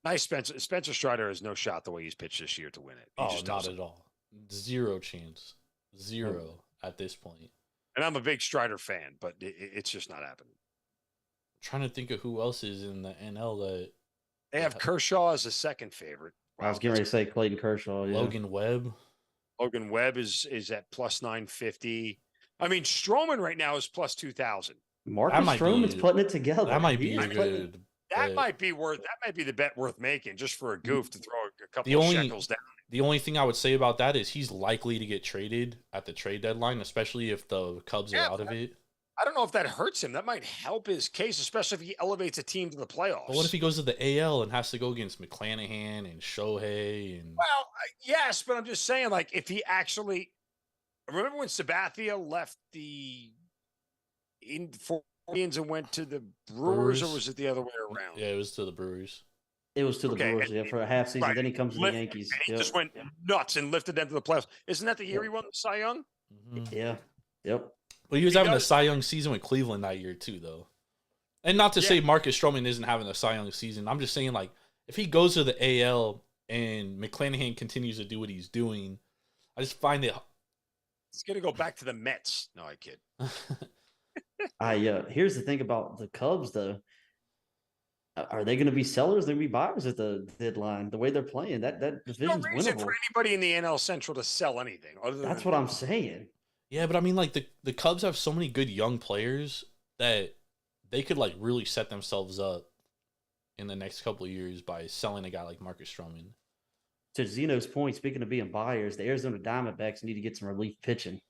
Nice, Spencer Strider has no shot the way he's pitched this year to win it. He just not at all. Zero chance. Zero at this point. And I'm a big Strider fan, but it's just not happening. I'm trying to think of who else is in the NL that they have Kershaw as a second favorite. Wow, I was getting ready to say Clayton Kershaw. Yeah. Logan Webb. Logan Webb is at plus 950. I mean, Stroman right now is plus 2,000. Marcus Stroman's putting it together. That might be good. That might be the bet worth making, just for a goof, to throw a couple of shekels down. The only thing I would say about that is he's likely to get traded at the trade deadline, especially if the Cubs are out of it. I don't know if that hurts him. That might help his case, especially if he elevates a team to the playoffs. But what if he goes to the AL and has to go against McClanahan and Shohei? Well, yes, but I'm just saying, like, if he actually remember when Sabathia left the Indians and went to the Brewers, or was it the other way around? Yeah, it was to the Brewers. It was to the Brewers, for a half season. Right. Then he comes to the Yankees. And he just went nuts and lifted them to the playoffs. Isn't that the year he won the Cy Young? Mm-hmm. Yeah. Yep. Well, he was having a Cy Young season with Cleveland that year too, though. And not to say Marcus Stroman isn't having a Cy Young season. I'm just saying, like, if he goes to the AL and McClanahan continues to do what he's doing, I just find it. It's going to go back to the Mets. No, I kid. Here's the thing about the Cubs, though. Are they going to be sellers? They're going to be buyers at the deadline. The way they're playing, that division's no reason winnable for anybody in the NL Central to sell anything. That's what I'm saying. Yeah, but I mean, like, the Cubs have so many good young players that they could, like, really set themselves up in the next couple of years by selling a guy like Marcus Stroman. To Zeno's point, speaking of being buyers, the Arizona Diamondbacks need to get some relief pitching.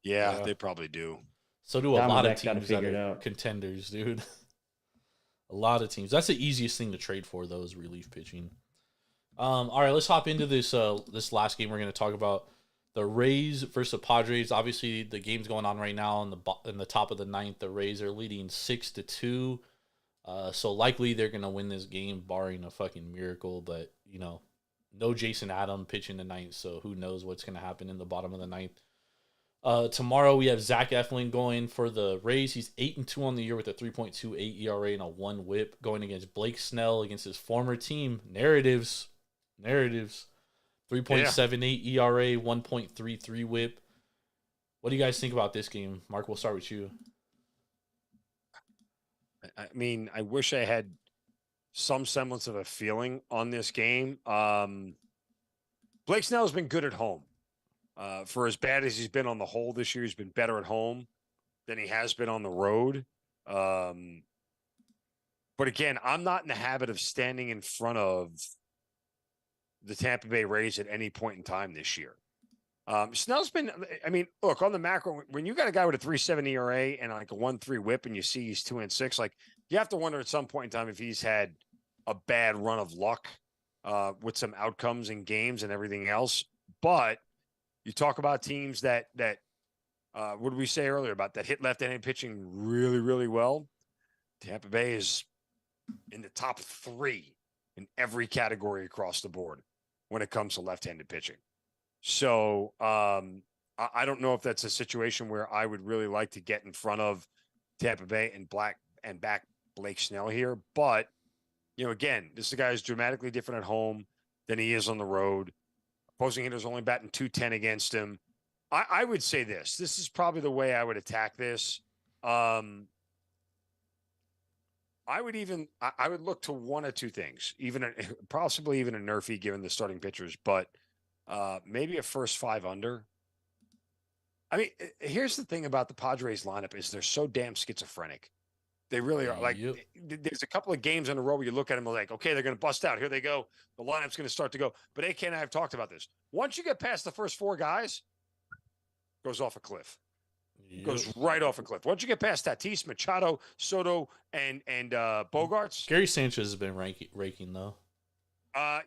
Yeah, they probably do. So do a lot of teams that are contenders, dude. A lot of teams. That's the easiest thing to trade for, those relief pitching. All right, let's hop into this last game we're going to talk about. The Rays versus the Padres. Obviously, the game's going on right now in the top of the ninth. The Rays are leading 6-2. So likely they're going to win this game, barring a fucking miracle. But, you know, no Jason Adam pitching tonight, so who knows what's going to happen in the bottom of the ninth. Tomorrow we have Zach Eflin going for the Rays. He's 8-2 on the year with a 3.28 ERA and a 1 WHIP, going against Blake Snell against his former team. Narratives. 3.78 ERA, 1.33 WHIP. What do you guys think about this game? Mark, we'll start with you. I mean, I wish I had some semblance of a feeling on this game. Blake Snell's been good at home. For as bad as he's been on the whole this year, he's been better at home than he has been on the road. But again, I'm not in the habit of standing in front of the Tampa Bay Rays at any point in time this year. Snell's been, I mean, look, on the macro, when you got a guy with a 3.7 ERA and like a 1.3 WHIP and you see he's 2-6, like, you have to wonder at some point in time if he's had a bad run of luck with some outcomes in games and everything else. But you talk about teams that what did we say earlier about that hit left-handed pitching really, really well? Tampa Bay is in the top 3 in every category across the board when it comes to left-handed pitching. So I don't know if that's a situation where I would really like to get in front of Tampa Bay and back Blake Snell here. But, you know, again, this is a guy who's dramatically different at home than he is on the road. Opposing hitters only batting .210 against him. I would say this. This is probably the way I would attack this. I would look to one of two things, possibly even a Nerfy given the starting pitchers, but maybe a first 5 under. I mean, here's the thing about the Padres lineup is they're so damn schizophrenic. They really are. Like, there's a couple of games in a row where you look at them and like, okay, they're going to bust out. Here they go. The lineup's going to start to go. But AK and I have talked about this. Once you get past the first 4 guys, it goes off a cliff. Goes right off a cliff. Once you get past Tatis, Machado, Soto, and Bogarts. Gary Sanchez has been raking though.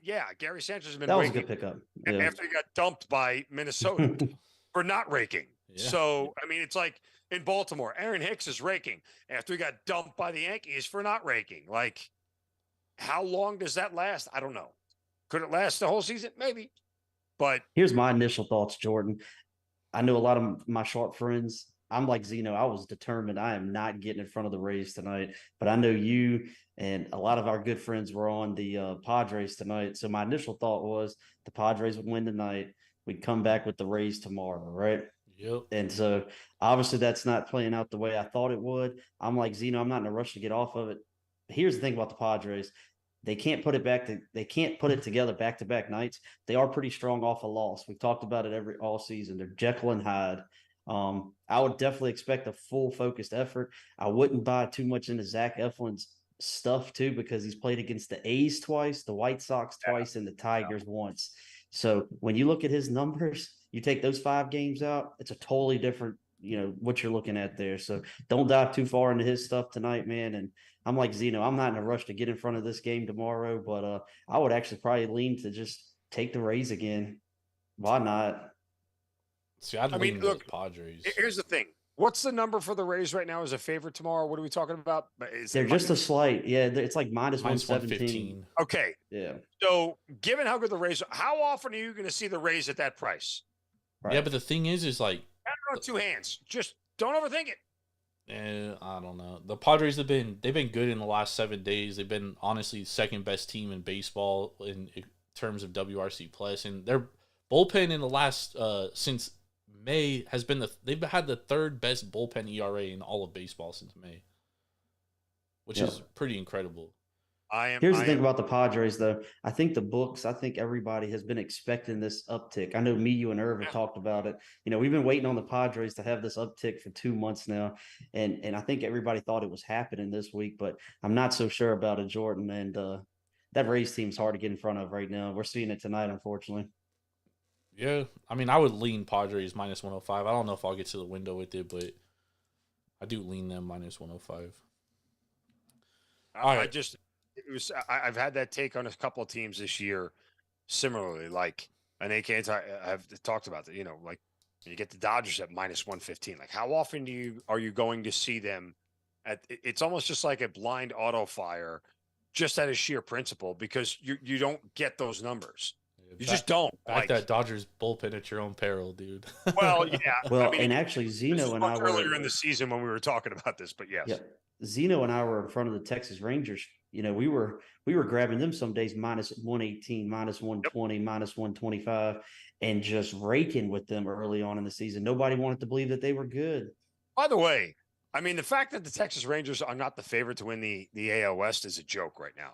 Yeah, Gary Sanchez has been That was raking a good pickup. Yeah. after he got dumped by Minnesota for not raking. Yeah. So, I mean, it's like in Baltimore, Aaron Hicks is raking after he got dumped by the Yankees for not raking. Like, how long does that last? I don't know. Could it last the whole season? Maybe. But here's my initial thoughts, Jordan. I know a lot of my sharp friends. I'm like Zinno. I was determined I am not getting in front of the Rays tonight. But I know you and a lot of our good friends were on the Padres tonight. So my initial thought was the Padres would win tonight. We'd come back with the Rays tomorrow, right? Yep. And so obviously that's not playing out the way I thought it would. I'm like Zinno. I'm not in a rush to get off of it. Here's the thing about the Padres. They can't put it together back-to-back nights. They are pretty strong off a loss. We've talked about it all season. They're Jekyll and Hyde. I would definitely expect a full focused effort. I wouldn't buy too much into Zach Eflin's stuff too, because he's played against the A's twice, the White Sox twice, and the Tigers once. So when you look at his numbers, you take those 5 games out, it's a totally different, what you're looking at there. So don't dive too far into his stuff tonight, man. And I'm like Zinno, I'm not in a rush to get in front of this game tomorrow, but I would actually probably lean to just take the Rays again. Why not? See, I mean, look, Padres. Here's the thing. What's the number for the Rays right now as a favorite tomorrow? What are we talking about? They're just a slight. Yeah, it's like minus 117. Okay. Yeah. So given how good the Rays are, how often are you going to see the Rays at that price? Right. Yeah, but the thing is like on 2 hands. Just don't overthink it. I don't know. The Padres they've been good in the last 7 days. They've been honestly second best team in baseball in terms of WRC plus, and their bullpen in the last since May has been they've had the 3rd best bullpen ERA in all of baseball since May, which is pretty incredible. Here's the thing about the Padres, though. I think everybody has been expecting this uptick. I know me, you, and Irv have talked about it. We've been waiting on the Padres to have this uptick for 2 months now, and I think everybody thought it was happening this week, but I'm not so sure about it, Jordan. And that Rays team's hard to get in front of right now. We're seeing it tonight, unfortunately. Yeah, I mean, I would lean Padres minus 105. I don't know if I'll get to the window with it, but I do lean them minus 105. All right. I've had that take on a couple of teams this year. Similarly, like an AK, I've talked about that. Like you get the Dodgers at minus 115. Like how often are you going to see them? It's almost just like a blind auto fire, just out of sheer principle, because you don't get those numbers. You just don't. Back that Dodgers bullpen at your own peril, dude. Well, yeah. Well, and actually, Zinno and I were earlier in the season when we were talking about this, but yes. Yeah. Zinno and I were in front of the Texas Rangers. We were grabbing them some days minus 118, minus 120, minus 125, and just raking with them early on in the season. Nobody wanted to believe that they were good. By the way, I mean, the fact that the Texas Rangers are not the favorite to win the AL West is a joke right now.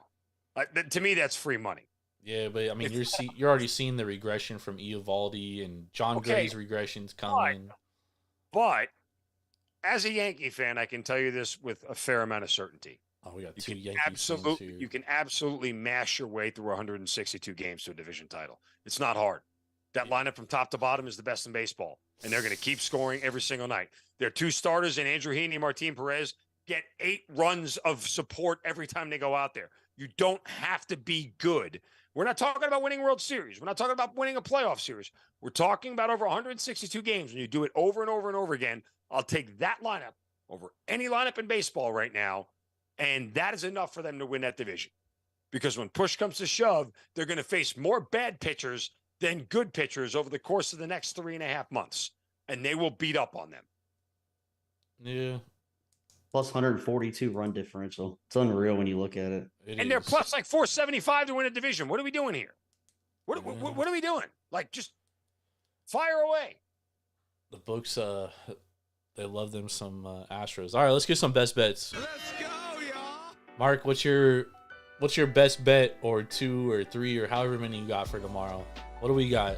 To me, that's free money. Yeah, but I mean, you're already seeing the regression from Eovaldi and John Gray's regressions coming. But as a Yankee fan, I can tell you this with a fair amount of certainty. Oh, we got 2 Yankees fans here. You can absolutely mash your way through 162 games to a division title. It's not hard. That lineup from top to bottom is the best in baseball, and they're going to keep scoring every single night. Their 2 starters in Andrew Heaney and Martin Perez get 8 runs of support every time they go out there. You don't have to be good. We're not talking about winning World Series. We're not talking about winning a playoff series. We're talking about over 162 games. When you do it over and over and over again, I'll take that lineup over any lineup in baseball right now, and that is enough for them to win that division. Because when push comes to shove, they're going to face more bad pitchers than good pitchers over the course of the next 3.5 months, and they will beat up on them. Yeah. Plus 142 run differential. It's unreal when you look at it. They're plus like 475 to win a division. What are we doing here? What are we doing? Like, just fire away. The books, they love them some Astros. All right, let's get some best bets. Let's go, y'all. Mark, what's your best bet, or 2 or 3 or however many you got for tomorrow? What do we got?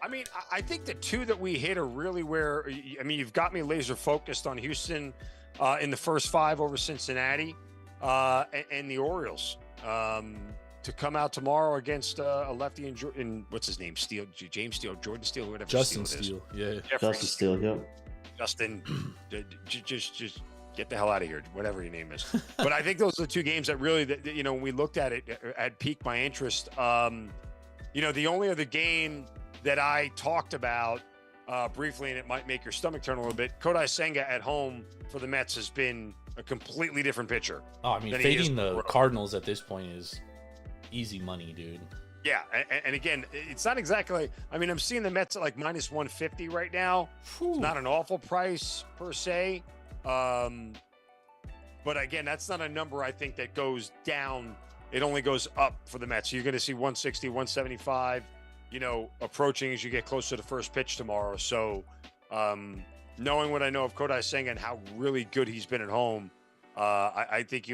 I mean, I think the 2 that we hit are really where, I mean, you've got me laser focused on Houston in the first 5 over Cincinnati and the Orioles to come out tomorrow against a lefty in what's his name? James Steele, Jordan Steele, whatever. Justin Steele, yeah. Justin Steele, yeah. Justin, just get the hell out of here, whatever your name is. But I think those are the two games that really, when we looked at it, had piqued my interest. The only other game that I talked about briefly, and it might make your stomach turn a little bit, Kodai Senga at home for the Mets has been a completely different pitcher. Oh, I mean, fading the Cardinals at this point is easy money, dude. Yeah, and again, it's not exactly. I mean, I'm seeing the Mets at like minus 150 right now. Whew. It's not an awful price per se, but again, that's not a number I think that goes down. It only goes up for the Mets. So you're going to see 160, 175, approaching as you get closer to the first pitch tomorrow. So, knowing what I know of Kodai Senga and how really good he's been at home, I think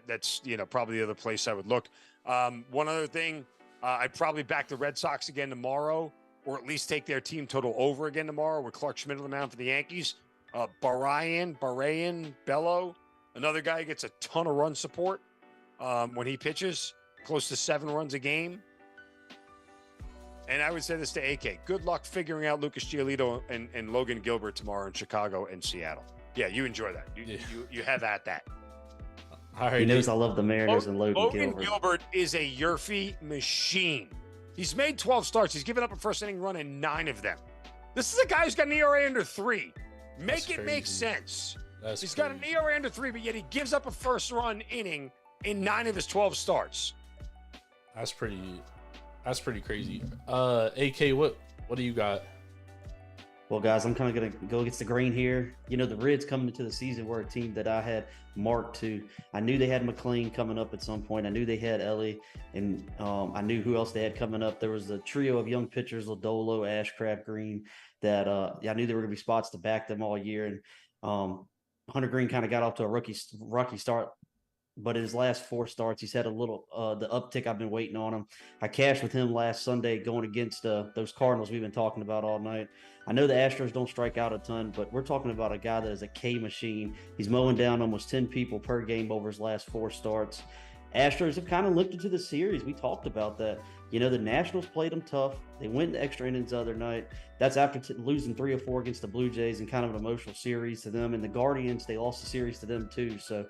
that's probably the other place I would look. One other thing. I'd probably back the Red Sox again tomorrow, or at least take their team total over again tomorrow with Clark Schmidt on the mound for the Yankees. Bello, another guy who gets a ton of run support when he pitches, close to 7 runs a game. And I would say this to AK. Good luck figuring out Lucas Giolito and Logan Gilbert tomorrow in Chicago and Seattle. Yeah, you enjoy that. You have at that. All right, he knows I love the Mariners and Logan Gilbert is a Yurfie machine. He's made 12 starts. He's given up a first inning run in 9 of them. This is a guy who's got an ERA under 3. Make sense. He's got an ERA under 3, but yet he gives up a first run inning in 9 of his 12 starts. That's pretty crazy. AK, what do you got? Well, guys, I'm kind of going to go against the grain here. The Reds coming into the season were a team that I had marked to. I knew they had McLean coming up at some point. I knew they had Ellie, and I knew who else they had coming up. There was a trio of young pitchers, Lodolo, Ashcraft, Green, that I knew there were going to be spots to back them all year. And Hunter Green kind of got off to a rocky start. But in his last 4 starts, he's had a little the uptick I've been waiting on him. I cashed with him last Sunday going against those Cardinals we've been talking about all night. I know the Astros don't strike out a ton, but we're talking about a guy that is a K machine. He's mowing down almost 10 people per game over his last 4 starts. Astros have kind of looked into the series. We talked about that. The Nationals played them tough. They went into extra innings the other night. That's after losing 3 or 4 against the Blue Jays and kind of an emotional series to them. And the Guardians, they lost the series to them too. So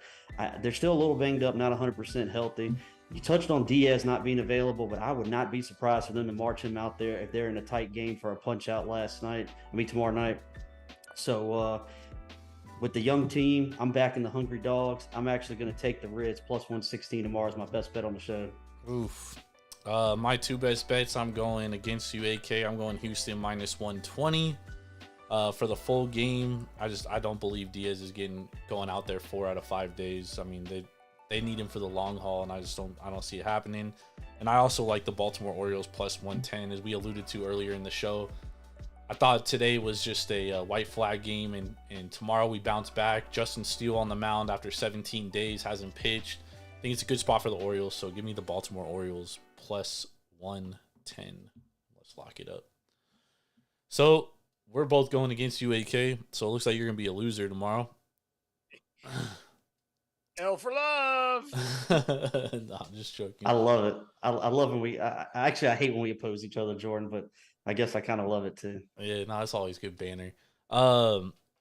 they're still a little banged up, not 100% healthy. You touched on Diaz not being available, but I would not be surprised for them to march him out there if they're in a tight game for a punch out tomorrow night. So with the young team, I'm backing the Hungry Dogs. I'm actually going to take the Reds plus 116 tomorrow as my best bet on the show. Oof. My 2 best bets, I'm going against you, AK. I'm going Houston minus 120 for the full game. I don't believe Diaz is going out there 4 out of 5 days. I mean, they need him for the long haul, and I don't see it happening. And I also like the Baltimore Orioles plus 110, as we alluded to earlier in the show. I thought today was just a white flag game, and tomorrow we bounce back. Justin Steele on the mound after 17 days, hasn't pitched. I think it's a good spot for the Orioles, so give me the Baltimore Orioles plus 110. Let's lock it up. So we're both going against you, AK, so it looks like you're going to be a loser tomorrow. L for love. No, I'm just joking. I love it. I love when I hate when we oppose each other, Jordan, but I guess I kind of love it too. Yeah, no, it's always good banner.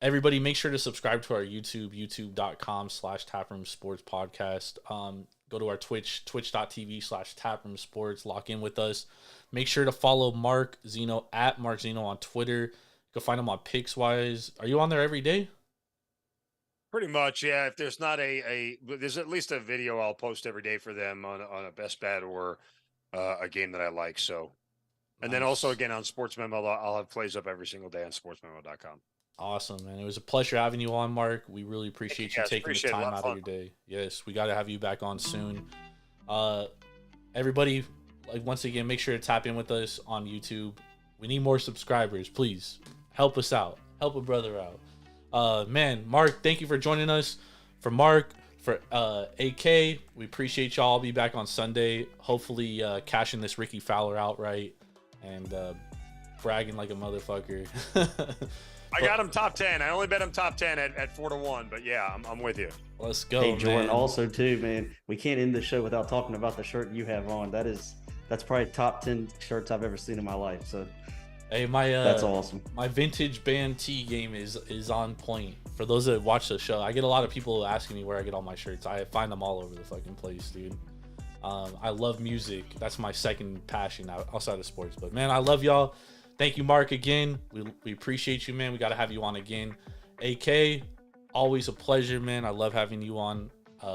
Everybody, make sure to subscribe to our YouTube, youtube.com/Taproom Sports Podcast. Go to our Twitch, twitch.tv/Taproom Sports. Lock in with us. Make sure to follow Mark Zinno at Mark Zinno on Twitter. You can find him on PicksWise. Are you on there every day? Pretty much, yeah. If there's not there's at least a video I'll post every day for them on a best bet or a game that I like. So, and then also again on Sports Memo, I'll have plays up every single day on sportsmemo.com. Awesome, man. It was a pleasure having you on, Mark. We really appreciate you taking the time out of your day. Yes, we got to have you back on soon. Everybody, once again, make sure to tap in with us on YouTube. We need more subscribers, please. Help us out. Help a brother out. Man, Mark, thank you for joining us. For Mark, for AK, we appreciate y'all. I'll be back on Sunday. Hopefully cashing this Ricky Fowler outright and bragging like a motherfucker. I got him top 10. I only bet him top 10 at 4-1, but yeah, I'm with you. Let's go, hey, Jordan, man. Also too, man, we can't end the show without talking about the shirt you have on. That's probably top 10 shirts I've ever seen in my life. So Hey, That's awesome. My vintage band tee game is on point. For those that watch the show, I get a lot of people asking me where I get all my shirts. I find them all over the fucking place, dude. I love music. That's my second passion outside of sports. But man, I love y'all. Thank you, Mark, again. We appreciate you, man. We got to have you on again. AK, always a pleasure, man. I love having you on.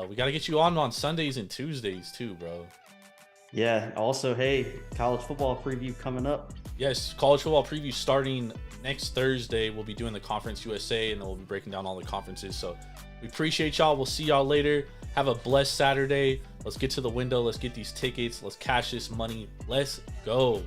We got to get you on Sundays and Tuesdays too, bro. Yeah. Also, hey, college football preview coming up. Yes, college football preview starting next Thursday. We'll be doing the Conference USA, and then we'll be breaking down all the conferences. So we appreciate y'all. We'll see y'all later. Have a blessed Saturday. Let's get to the window. Let's get these tickets. Let's cash this money. Let's go.